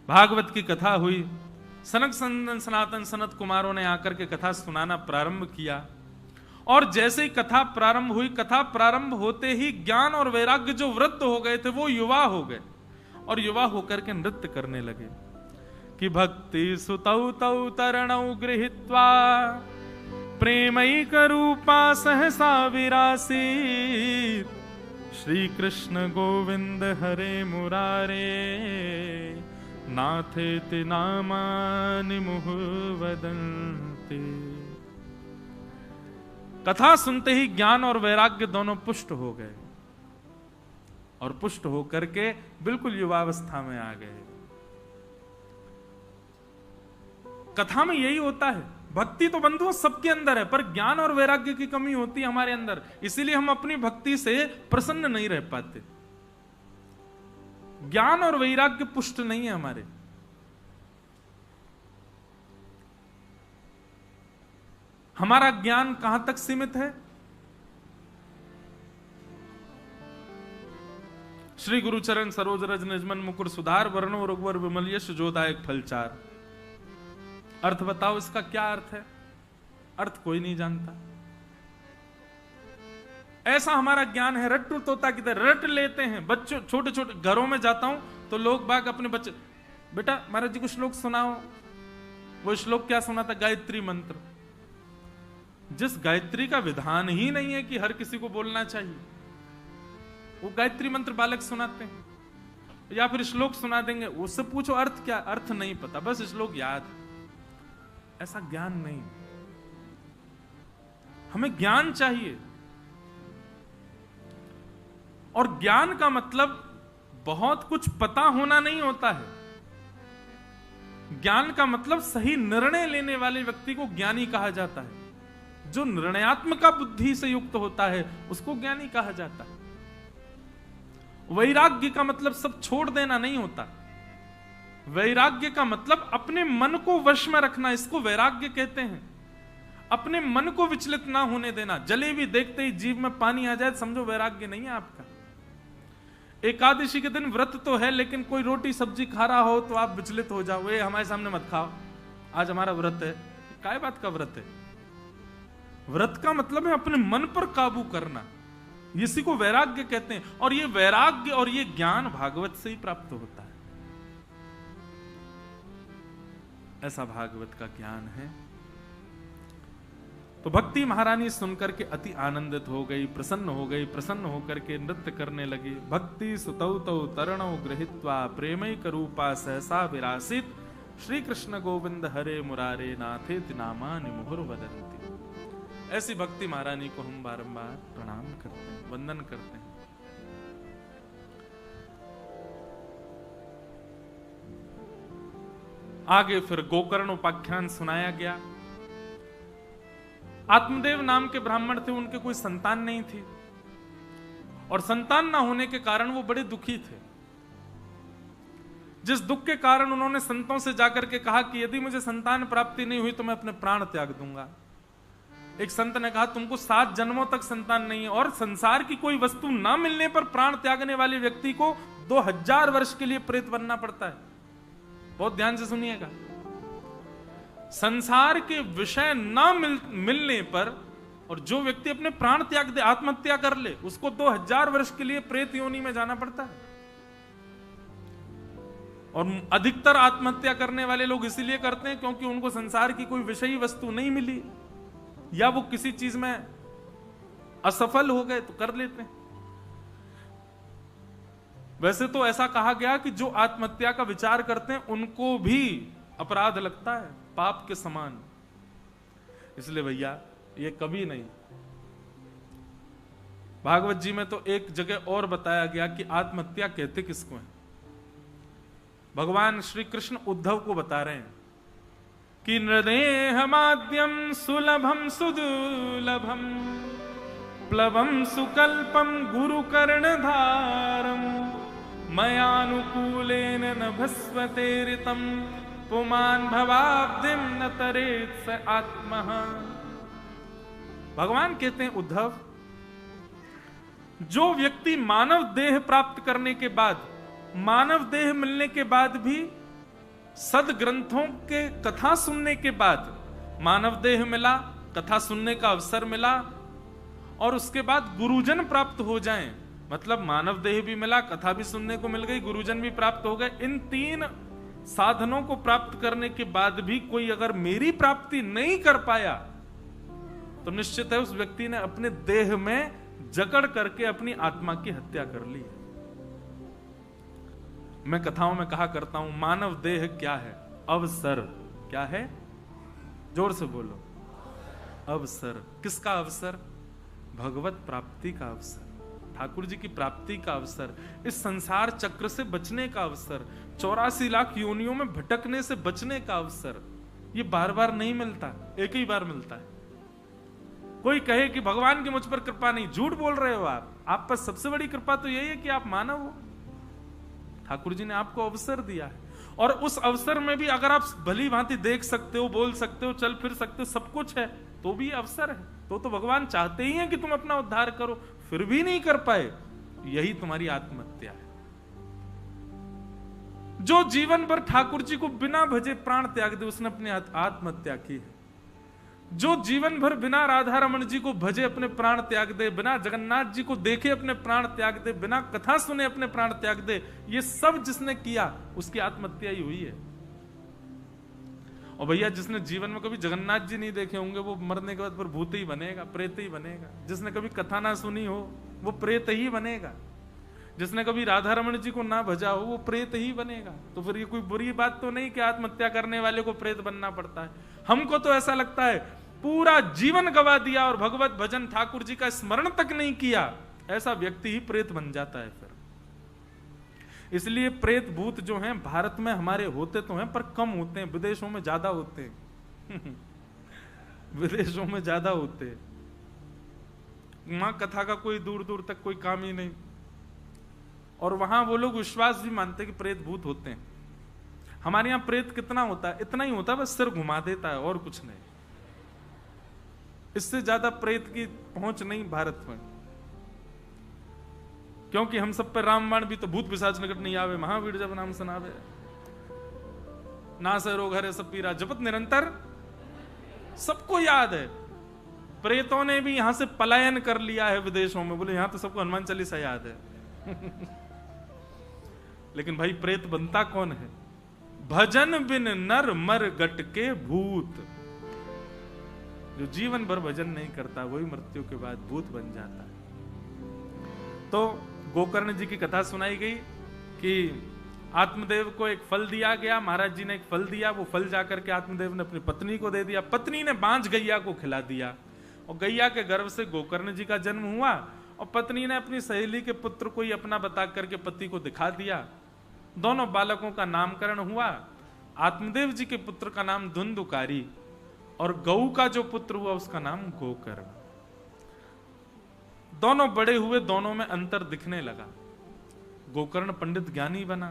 भागवत की कथा हुई, सनक सनंदन सनातन सनत कुमारों ने आकर के कथा सुनाना प्रारंभ किया और जैसे ही कथा प्रारंभ हुई, कथा प्रारंभ होते ही ज्ञान और वैराग्य जो वृद्ध हो गए थे वो युवा हो गए और युवा होकर के नृत्य करने लगे कि भक्ति सुतौ तौ तरणौ गृहीत्वा प्रेमैक रूपा सहसा विरासीत् श्री कृष्ण गोविंद हरे मुरारे नाथेति नामानि मुहुः वदन्ति। कथा सुनते ही ज्ञान और वैराग्य दोनों पुष्ट हो गए और पुष्ट होकर के बिल्कुल युवावस्था में आ गए। कथा में यही होता है, भक्ति तो बंधुओं सबके अंदर है पर ज्ञान और वैराग्य की कमी होती है हमारे अंदर, इसीलिए हम अपनी भक्ति से प्रसन्न नहीं रह पाते। ज्ञान और वैराग्य पुष्ट नहीं है हमारे। हमारा ज्ञान कहां तक सीमित है? श्री गुरुचरण सरोज रज निजमन मुकुर सुधार वर्णो रघुवर विमल यश जोदायक फलचार। अर्थ बताओ इसका क्या अर्थ है? अर्थ कोई नहीं जानता। ऐसा हमारा ज्ञान है, रट्टू तोता की तरह रट लेते हैं। बच्चों छोटे छोटे घरों में जाता हूं तो लोग बाग अपने बच्चे, बेटा महाराज जी को श्लोक सुनाओ। वो श्लोक क्या सुनाता? गायत्री मंत्र। जिस गायत्री का विधान ही नहीं है कि हर किसी को बोलना चाहिए, वो गायत्री मंत्र बालक सुनाते हैं या फिर श्लोक सुना देंगे। उससे पूछो अर्थ क्या? अर्थ नहीं पता, बस श्लोक याद है। ऐसा ज्ञान नहीं, हमें ज्ञान चाहिए। और ज्ञान का मतलब बहुत कुछ पता होना नहीं होता है। ज्ञान का मतलब सही निर्णय लेने वाले व्यक्ति को ज्ञानी कहा जाता है। जो निर्णयात्मक बुद्धि से युक्त होता है उसको ज्ञानी कहा जाता है। वैराग्य का मतलब सब छोड़ देना नहीं होता। वैराग्य का मतलब अपने मन को वश में रखना, इसको वैराग्य कहते हैं। अपने मन को विचलित ना होने देना। जलेबी देखते ही जीभ में पानी आ जाए समझो वैराग्य नहीं है आपका। एकादशी के दिन व्रत तो है लेकिन कोई रोटी सब्जी खा रहा हो तो आप विचलित हो जाओ, ये हमारे सामने मत खाओ, आज हमारा व्रत है। काय बात का व्रत है? व्रत का मतलब है अपने मन पर काबू करना, इसी को वैराग्य कहते हैं। और ये वैराग्य और ये ज्ञान भागवत से ही प्राप्त होता है। ऐसा भागवत का ज्ञान है। तो भक्ति महारानी सुनकर के अति आनंदित हो गई, प्रसन्न हो गई। प्रसन्न होकर के नृत्य करने लगी। भक्ति सुतौ तौ तरणौ गृहीत्वा प्रेमैक रूपा सहसा विरासित श्री कृष्ण गोविंद हरे मुरारे नाथेति नामानि मुहुर्वदन्ति। ऐसी भक्ति महारानी को हम बारंबार प्रणाम करते हैं, वंदन करते हैं। आगे फिर गोकर्ण उपाख्यान सुनाया गया। आत्मदेव नाम के ब्राह्मण थे, उनके कोई संतान नहीं थी और संतान ना होने के कारण वो बड़े दुखी थे। जिस दुख के कारण उन्होंने संतों से जाकर के कहा कि यदि मुझे संतान प्राप्ति नहीं हुई तो मैं अपने प्राण त्याग दूंगा। एक संत ने कहा तुमको 7 जन्मों तक संतान नहीं है और संसार की कोई वस्तु ना मिलने पर प्राण त्यागने वाले व्यक्ति को 2000 वर्ष के लिए प्रेत बनना पड़ता है। बहुत ध्यान से सुनिएगा। संसार के विषय ना मिलने पर, और जो व्यक्ति अपने प्राण त्याग दे, आत्महत्या कर ले, उसको 2000 वर्ष के लिए प्रेत योनि में जाना पड़ता है। और अधिकतर आत्महत्या करने वाले लोग इसीलिए करते हैं क्योंकि उनको संसार की कोई विषयी वस्तु नहीं मिली, या वो किसी चीज में असफल हो गए तो कर लेते हैं। वैसे तो ऐसा कहा गया कि जो आत्महत्या का विचार करते हैं उनको भी अपराध लगता है, पाप के समान। इसलिए भैया ये कभी नहीं। भागवत जी में तो एक जगह और बताया गया कि आत्महत्या कहते किसको है। भगवान श्री कृष्ण उद्धव को बता रहे हैं कि नृदेहमाद्यम सुलभम सुदुलभम प्लवम सुकल्पम गुरु कर्णधारम मयानुकूलेन न भस्वतेरितम पुमान भवाब्धिम न तरेत स आत्मः। भगवान कहते हैं उद्धव, जो व्यक्ति मानव देह प्राप्त करने के बाद, मानव देह मिलने के बाद भी, सदग्रंथों के कथा सुनने के बाद, मानव देह मिला, कथा सुनने का अवसर मिला, और उसके बाद गुरुजन प्राप्त हो जाएं, मतलब मानव देह भी मिला, कथा भी सुनने को मिल गई, गुरुजन भी प्राप्त हो गए, इन 3 साधनों को प्राप्त करने के बाद भी कोई अगर मेरी प्राप्ति नहीं कर पाया तो निश्चित है उस व्यक्ति ने अपने देह में जकड़ करके अपनी आत्मा की हत्या कर ली। मैं कथाओं में कहा करता हूं, मानव देह क्या है? अवसर। क्या है? जोर से बोलो। अवसर। किसका अवसर? भगवत प्राप्ति का अवसर, ठाकुर जी की प्राप्ति का अवसर, इस संसार चक्र से बचने का अवसर, 84 लाख योनियों में भटकने से बचने का अवसर। ये बार बार नहीं मिलता, एक ही बार मिलता है। कोई कहे कि भगवान की मुझ पर कृपा नहीं, झूठ बोल रहे हो आप पर सबसे बड़ी कृपा तो यही है कि आप मानव हो। ठाकुर जी ने आपको अवसर दिया है, और उस अवसर में भी अगर आप भली भांति देख सकते हो, बोल सकते हो, चल फिर सकते हो, सब कुछ है, तो भी अवसर है। तो भगवान चाहते ही हैं कि तुम अपना उद्धार करो, फिर भी नहीं कर पाए, यही तुम्हारी आत्महत्या है। जो जीवन भर ठाकुर जी को बिना भजे प्राण त्याग दे, उसने अपनी आत्महत्या की है। जो जीवन भर बिना राधा रमन जी को भजे अपने प्राण त्याग दे, बिना जगन्नाथ जी को देखे अपने प्राण त्याग दे, बिना कथा सुने अपने प्राण त्याग दे, ये सब जिसने किया उसकी आत्महत्या ही हुई है। और भैया जिसने जीवन में कभी जगन्नाथ जी नहीं देखे होंगे वो मरने के बाद फिर भूत ही बनेगा, प्रेत ही बनेगा। जिसने कभी कथा ना सुनी हो वो प्रेत ही बनेगा। जिसने कभी राधा रमन जी को ना भजा हो वो प्रेत ही बनेगा। तो फिर ये कोई बुरी बात तो नहीं कि आत्महत्या करने वाले को प्रेत बनना पड़ता है। हमको तो ऐसा लगता है पूरा जीवन गवा दिया और भगवत भजन ठाकुर जी का स्मरण तक नहीं किया, ऐसा व्यक्ति ही प्रेत बन जाता है फिर। इसलिए प्रेत भूत जो हैं भारत में हमारे होते तो हैं पर कम होते हैं, विदेशों में ज्यादा होते हैं। विदेशों में ज्यादा होते हैं, वहां कथा का कोई दूर दूर तक कोई काम ही नहीं, और वहां वो लोग विश्वास भी मानते कि प्रेत भूत होते हैं। हमारे यहाँ प्रेत कितना होता है? इतना ही होता है, बस सिर घुमा देता है और कुछ नहीं। इससे ज्यादा प्रेत की पहुंच नहीं भारत में, क्योंकि हम सब पे रामबाण भी तो भूत पिशाच निकट नहीं आवे, महावीर जब नाम सुनावे, ना से रोग हरे सब पीरा जपत निरंतर, सबको याद है। प्रेतों ने भी यहां से पलायन कर लिया है विदेशों में, बोले यहां तो सबको हनुमान चालीसा याद है। लेकिन भाई प्रेत बनता कौन है? भजन बिन नर मर गट के भूत। जो जीवन भर भजन नहीं करता वही मृत्यु के बाद भूत बन जाता है। तो गोकर्ण जी की कथा सुनाई गई कि आत्मदेव को एक फल दिया गया, महाराज जी ने एक फल दिया, वो फल जाकर के आत्मदेव ने अपनी पत्नी को दे दिया, पत्नी ने बांझ गैया को खिला दिया, और गैया के गर्भ से गोकर्ण जी का जन्म हुआ, और पत्नी ने अपनी सहेली के पुत्र को ही अपना बता करके पति को दिखा दिया। दोनों बालकों का नामकरण हुआ। आत्मदेव जी के पुत्र का नाम धुंधुकारी, और गऊ का जो पुत्र हुआ उसका नाम गोकर्ण। दोनों बड़े हुए, दोनों में अंतर दिखने लगा। गोकर्ण पंडित ज्ञानी बना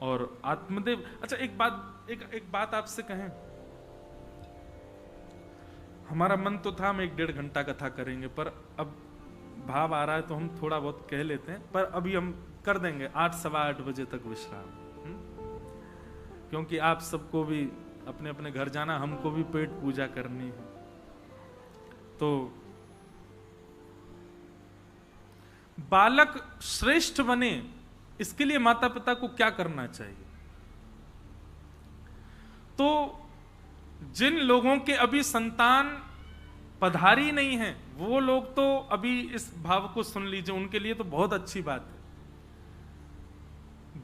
और आत्मदेव। अच्छा एक बात आपसे कहें, हमारा मन तो था हम 1-1.5 घंटा कथा करेंगे, पर अब भाव आ रहा है तो हम थोड़ा बहुत कह लेते हैं, पर अभी हम कर देंगे 8, सवा 8 बजे तक विश्राम, क्योंकि आप सबको भी अपने अपने घर जाना, हमको भी पेट पूजा करनी है। तो बालक श्रेष्ठ बने, इसके लिए माता पिता को क्या करना चाहिए? तो जिन लोगों के अभी संतान पधारी नहीं है, वो लोग तो अभी इस भाव को सुन लीजिए, उनके लिए तो बहुत अच्छी बात है।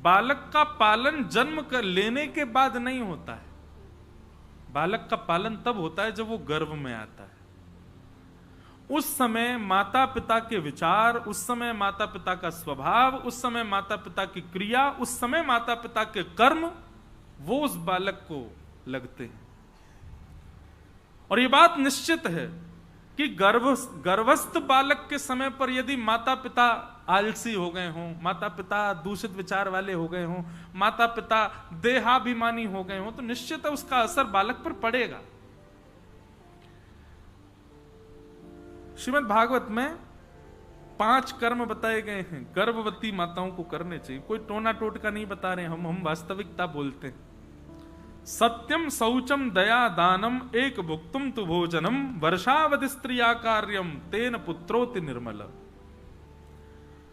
बालक का पालन जन्म कर लेने के बाद नहीं होता है, बालक का पालन तब होता है जब वो गर्भ में आता है। उस समय माता पिता के विचार, उस समय माता पिता का स्वभाव, उस समय माता पिता की क्रिया, उस समय माता पिता के कर्म, वो उस बालक को लगते हैं। और ये बात निश्चित है कि गर्भस्थ बालक के समय पर यदि माता पिता आलसी हो गए हों, माता पिता दूषित विचार वाले हो गए हों, माता पिता देहाभिमानी हो गए हों, तो निश्चित है उसका असर बालक पर पड़ेगा। श्रीमद् भागवत में 5 कर्म बताए गए हैं, गर्भवती माताओं को करने चाहिए। कोई टोना टोटका नहीं बता रहे हम वास्तविकता बोलते हैं। सत्यम शौचम दया दानम एक भुक्तुम तु भोजनम वर्षावधि स्त्रिया कार्यम तेन पुत्रोति निर्मल।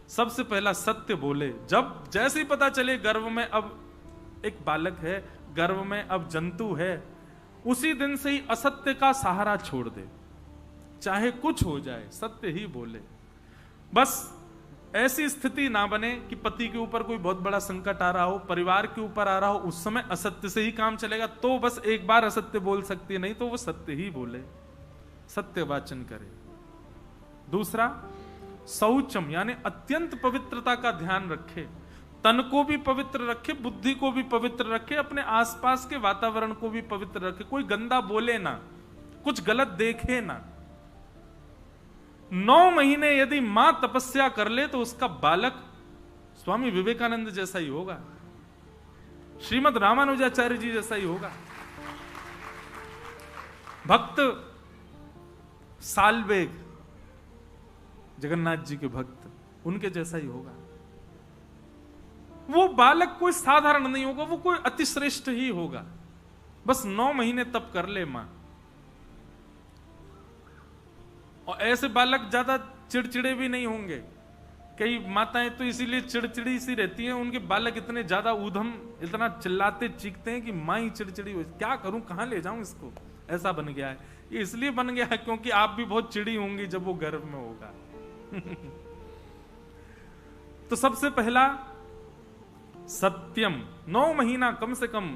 सबसे पहला सत्य बोले। जब जैसे ही पता चले गर्भ में अब एक बालक है, गर्भ में अब जंतु है, उसी दिन से ही असत्य का सहारा छोड़ दे, चाहे कुछ हो जाए सत्य ही बोले। बस ऐसी स्थिति ना बने कि पति के ऊपर कोई बहुत बड़ा संकट आ रहा हो, परिवार के ऊपर आ रहा हो, उस समय असत्य से ही काम चलेगा, तो बस एक बार असत्य बोल सकती है, नहीं तो वो सत्य ही बोले, सत्य वाचन करे। दूसरा शौचम, यानी अत्यंत पवित्रता का ध्यान रखे, तन को भी पवित्र रखे, बुद्धि को भी पवित्र रखे, अपने आसपास के वातावरण को भी पवित्र रखे, कोई गंदा बोले ना, कुछ गलत देखे ना। 9 महीने यदि मां तपस्या कर ले तो उसका बालक स्वामी विवेकानंद जैसा ही होगा, श्रीमद् रामानुजाचार्य जी जैसा ही होगा, भक्त सालवेग जगन्नाथ जी के भक्त, उनके जैसा ही होगा। वो बालक कोई साधारण नहीं होगा, वो कोई अतिश्रेष्ठ ही होगा। बस 9 महीने तप कर ले मां। और ऐसे बालक ज्यादा चिड़चिड़े भी नहीं होंगे। कई माताएं तो इसीलिए चिड़चिड़ी सी रहती हैं, उनके बालक इतने ज्यादा ऊधम, इतना चिल्लाते चीखते हैं कि मां ही चिड़चिड़ी हो, क्या करूं, कहां ले जाऊं इसको, ऐसा बन गया है। ये इसलिए बन गया है क्योंकि आप भी बहुत चिड़ी होंगी जब वो गर्भ में होगा। तो सबसे पहला सत्यम, 9 महीना कम से कम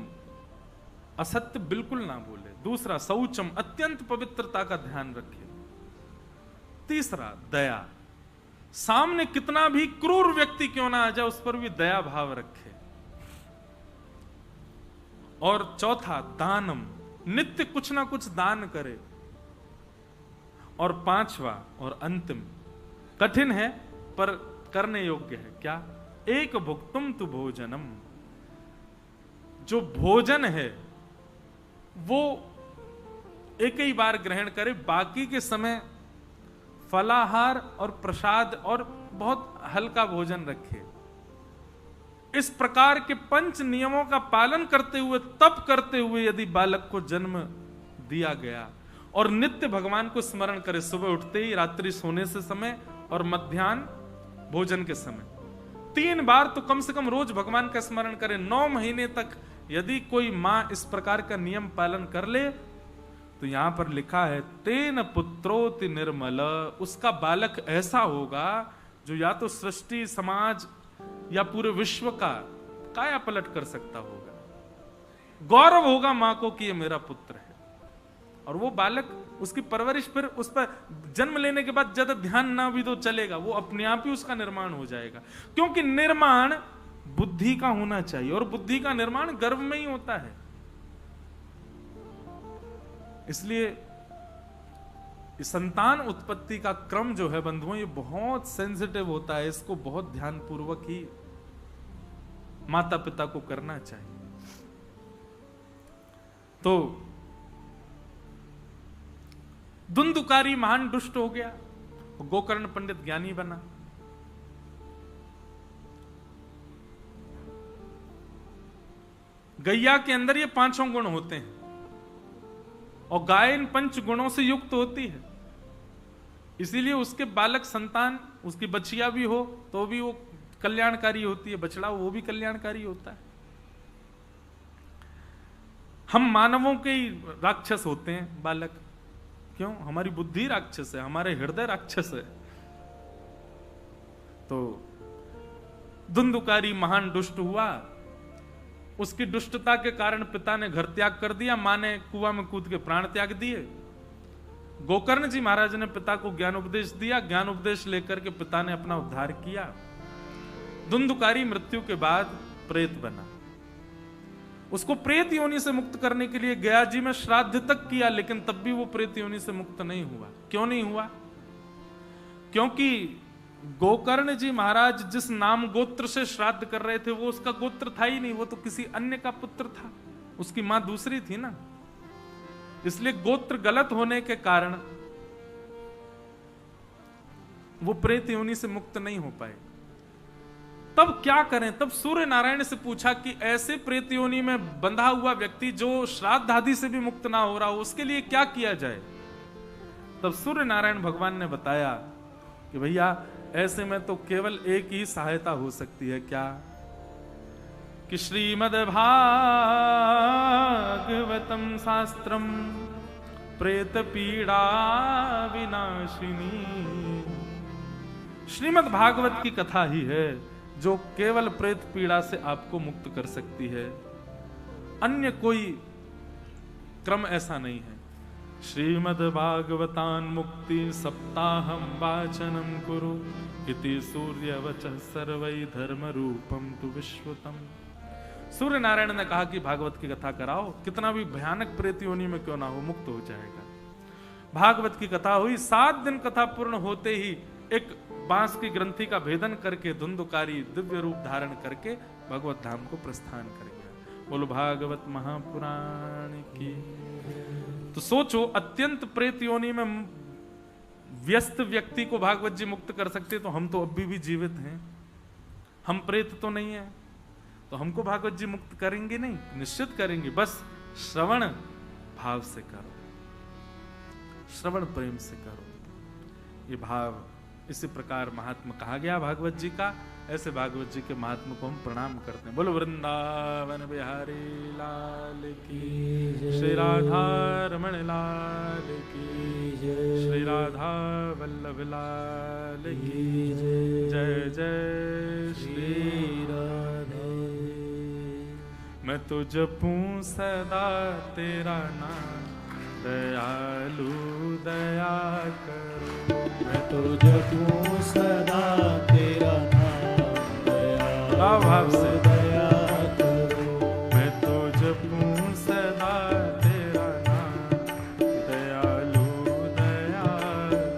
असत्य बिल्कुल ना बोले। दूसरा शौचम, अत्यंत पवित्रता का ध्यान रखे। तीसरा दया, सामने कितना भी क्रूर व्यक्ति क्यों ना आ जाए उस पर भी दया भाव रखे। और चौथा दानम, नित्य कुछ ना कुछ दान करे। और 5वां और अंतिम, कठिन है पर करने योग्य है, क्या? एक भुक्तुम तु भोजनम, जो भोजन है वो एक ही बार ग्रहण करे, बाकी के समय फलाहार और प्रसाद और बहुत हल्का भोजन रखे। इस प्रकार के 5 नियमों का पालन करते हुए, तप करते हुए यदि बालक को जन्म दिया गया और नित्य भगवान को स्मरण करे, सुबह उठते ही, रात्रि सोने से समय और मध्याह्न भोजन के समय, 3 बार तो कम से कम रोज भगवान का स्मरण करे। 9 महीने तक यदि कोई मां इस प्रकार का नियम पालन कर ले तो यहां पर लिखा है तेन पुत्रोति निर्मल, उसका बालक ऐसा होगा जो या तो सृष्टि, समाज या पूरे विश्व का काया पलट कर सकता होगा। गौरव होगा मां को कि ये मेरा पुत्र है। और वो बालक, उसकी परवरिश फिर उस पर जन्म लेने के बाद ज्यादा ध्यान ना भी तो चलेगा, वो अपने आप ही उसका निर्माण हो जाएगा। क्योंकि निर्माण बुद्धि का होना चाहिए और बुद्धि का निर्माण गर्भ में ही होता है। इसलिए संतान उत्पत्ति का क्रम जो है बंधुओं, ये बहुत सेंसिटिव होता है, इसको बहुत ध्यानपूर्वक ही माता पिता को करना चाहिए। तो धुंधुकारी महान दुष्ट हो गया, गोकर्ण पंडित ज्ञानी बना। गैया के अंदर ये 5 गुण होते हैं। और गाय इन 5 गुणों से युक्त होती है, इसीलिए उसके बालक संतान, उसकी बछिया भी हो तो भी वो कल्याणकारी होती है, बछड़ा वो भी कल्याणकारी होता है। हम मानवों के ही राक्षस होते हैं बालक, क्यों? हमारी बुद्धि राक्षस है, हमारे हृदय राक्षस है। तो धुंधुकारी महान दुष्ट हुआ, उसकी दुष्टता के कारण पिता ने घर त्याग कर दिया, मां ने कुआं में कूद के प्राण त्याग दिए। गोकर्ण जी महाराज ने पिता को ज्ञान उपदेश दिया, ज्ञान उपदेश लेकर के पिता ने अपना उद्धार किया। धुंधुकारी मृत्यु के बाद प्रेत बना, उसको प्रेत योनि से मुक्त करने के लिए गया जी में श्राद्ध तक किया, लेकिन तब भी वो प्रेत योनि से मुक्त नहीं हुआ। क्यों नहीं हुआ? क्योंकि गोकर्ण जी महाराज जिस नाम गोत्र से श्राद्ध कर रहे थे वो उसका गोत्र था ही नहीं, वो तो किसी अन्य का पुत्र था, उसकी मां दूसरी थी ना। इसलिए गोत्र गलत होने के कारण वो प्रेत योनि से मुक्त नहीं हो पाए। तब क्या करें? तब सूर्य नारायण से पूछा कि ऐसे प्रेत योनि में बंधा हुआ व्यक्ति जो श्राद्ध आदि से भी मुक्त ना हो रहा हो, उसके लिए क्या किया जाए? तब सूर्य नारायण भगवान ने बताया कि भैया ऐसे में तो केवल एक ही सहायता हो सकती है। क्या? कि श्रीमद् भागवतम शास्त्रम प्रेत पीड़ा विनाशिनी। श्रीमद् भागवत की कथा ही है जो केवल प्रेत पीड़ा से आपको मुक्त कर सकती है, अन्य कोई क्रम ऐसा नहीं है। श्रीमद् भागवतान मुक्ति सप्ताहम वाचनम कुरु इति सूर्यवचः सर्वै धर्म रूपम तु विश्वतम। सूर्य नारायण ने कहा कि भागवत की कथा कराओ, कितना भी भयानक प्रेत योनि में क्यों ना हो, मुक्त हो जाएगा। भागवत की कथा हुई, 7 दिन कथा पूर्ण होते ही एक बांस की ग्रंथि का भेदन करके धुंधुकारी दिव्य रूप धारण करके भगवत धाम को प्रस्थान कर गया। बोलो भागवत महापुराण की। तो सोचो, अत्यंत प्रेत योनि में व्यस्त व्यक्ति को भागवत जी मुक्त कर सकते, तो हम तो अभी भी जीवित हैं, हम प्रेत तो नहीं है, तो हमको भागवत जी मुक्त करेंगे नहीं? निश्चित करेंगे, बस श्रवण भाव से करो, श्रवण प्रेम से करो। ये भाव इसी प्रकार महात्मा कहा गया भागवत जी का। ऐसे भागवत जी के महात्मा को हम प्रणाम करते हैं। बोलो वृंदावन बिहारी लाल की, श्री राधा रमण लाल की, श्री राधा वल्लभ लाल की जय। जय श्री राधे। मैं तो जपूं सदा तेरा नाम, दयालु दया करो। मैं तो जपूं सदा तेरा नाम, दयालु भाव से दया करो। मैं तो जपूं सदा तेरा नाम, दयालु दया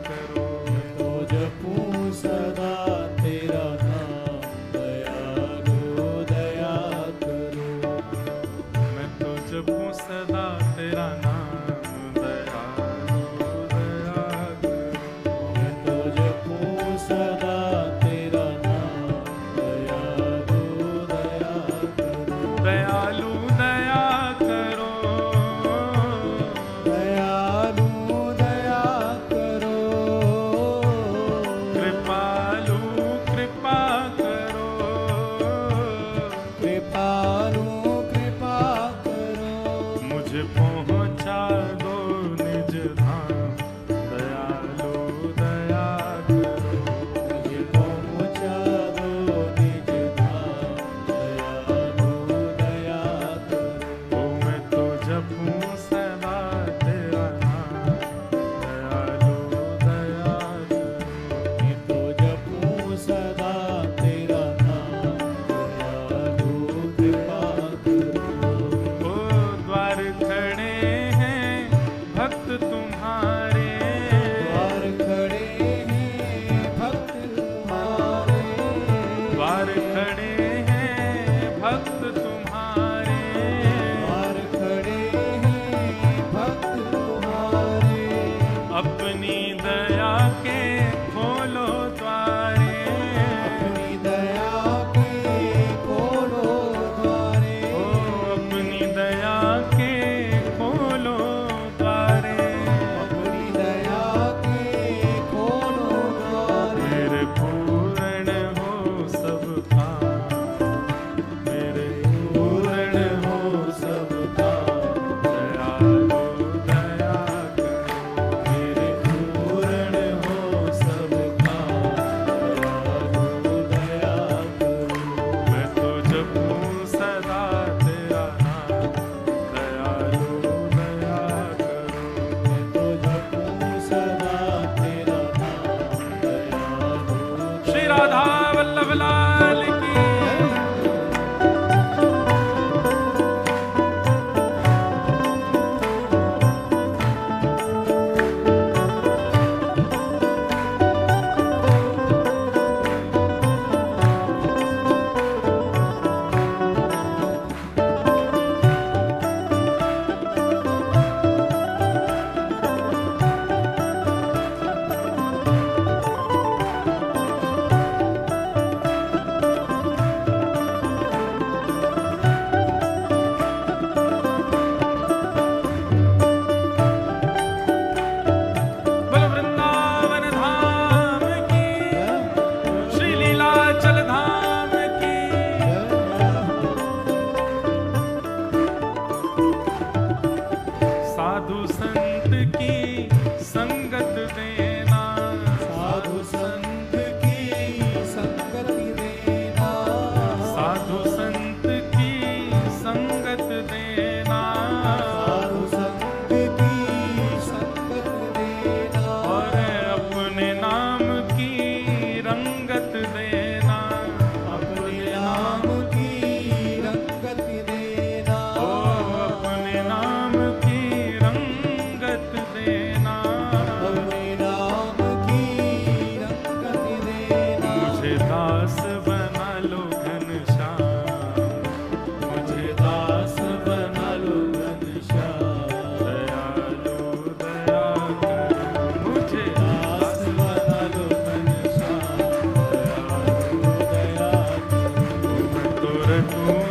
करो। मैं तो जपूं सदा तेरा नाम, दयालु दया करो। मैं तो जपूं सदा तेरा नाम,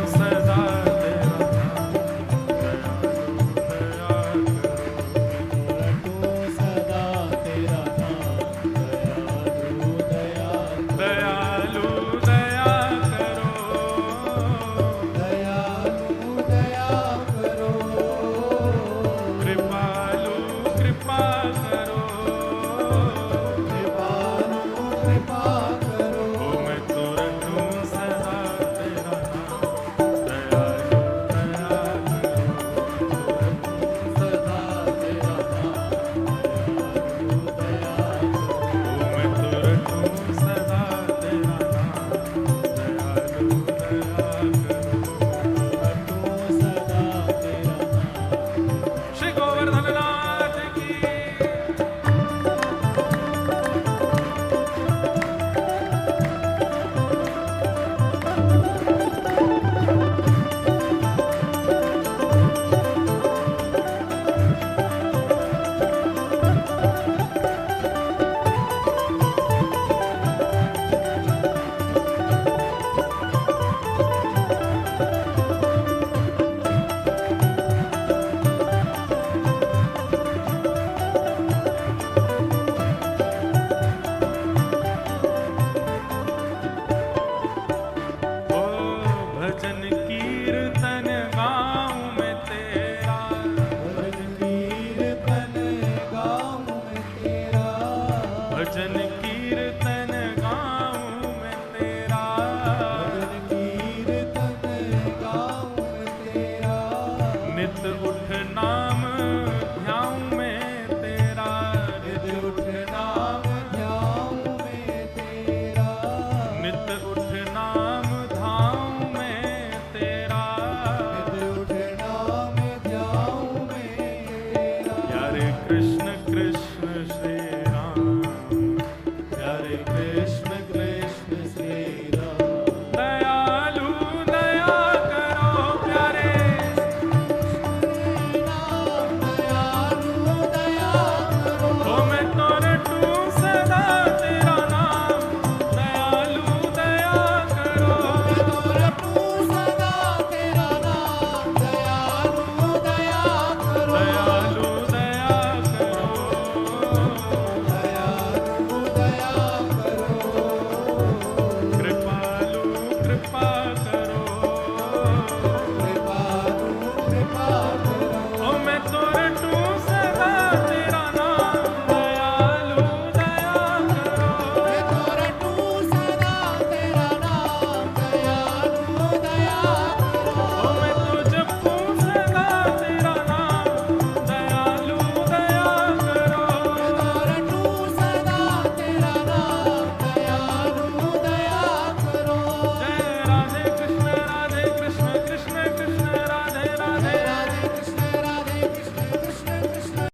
सदा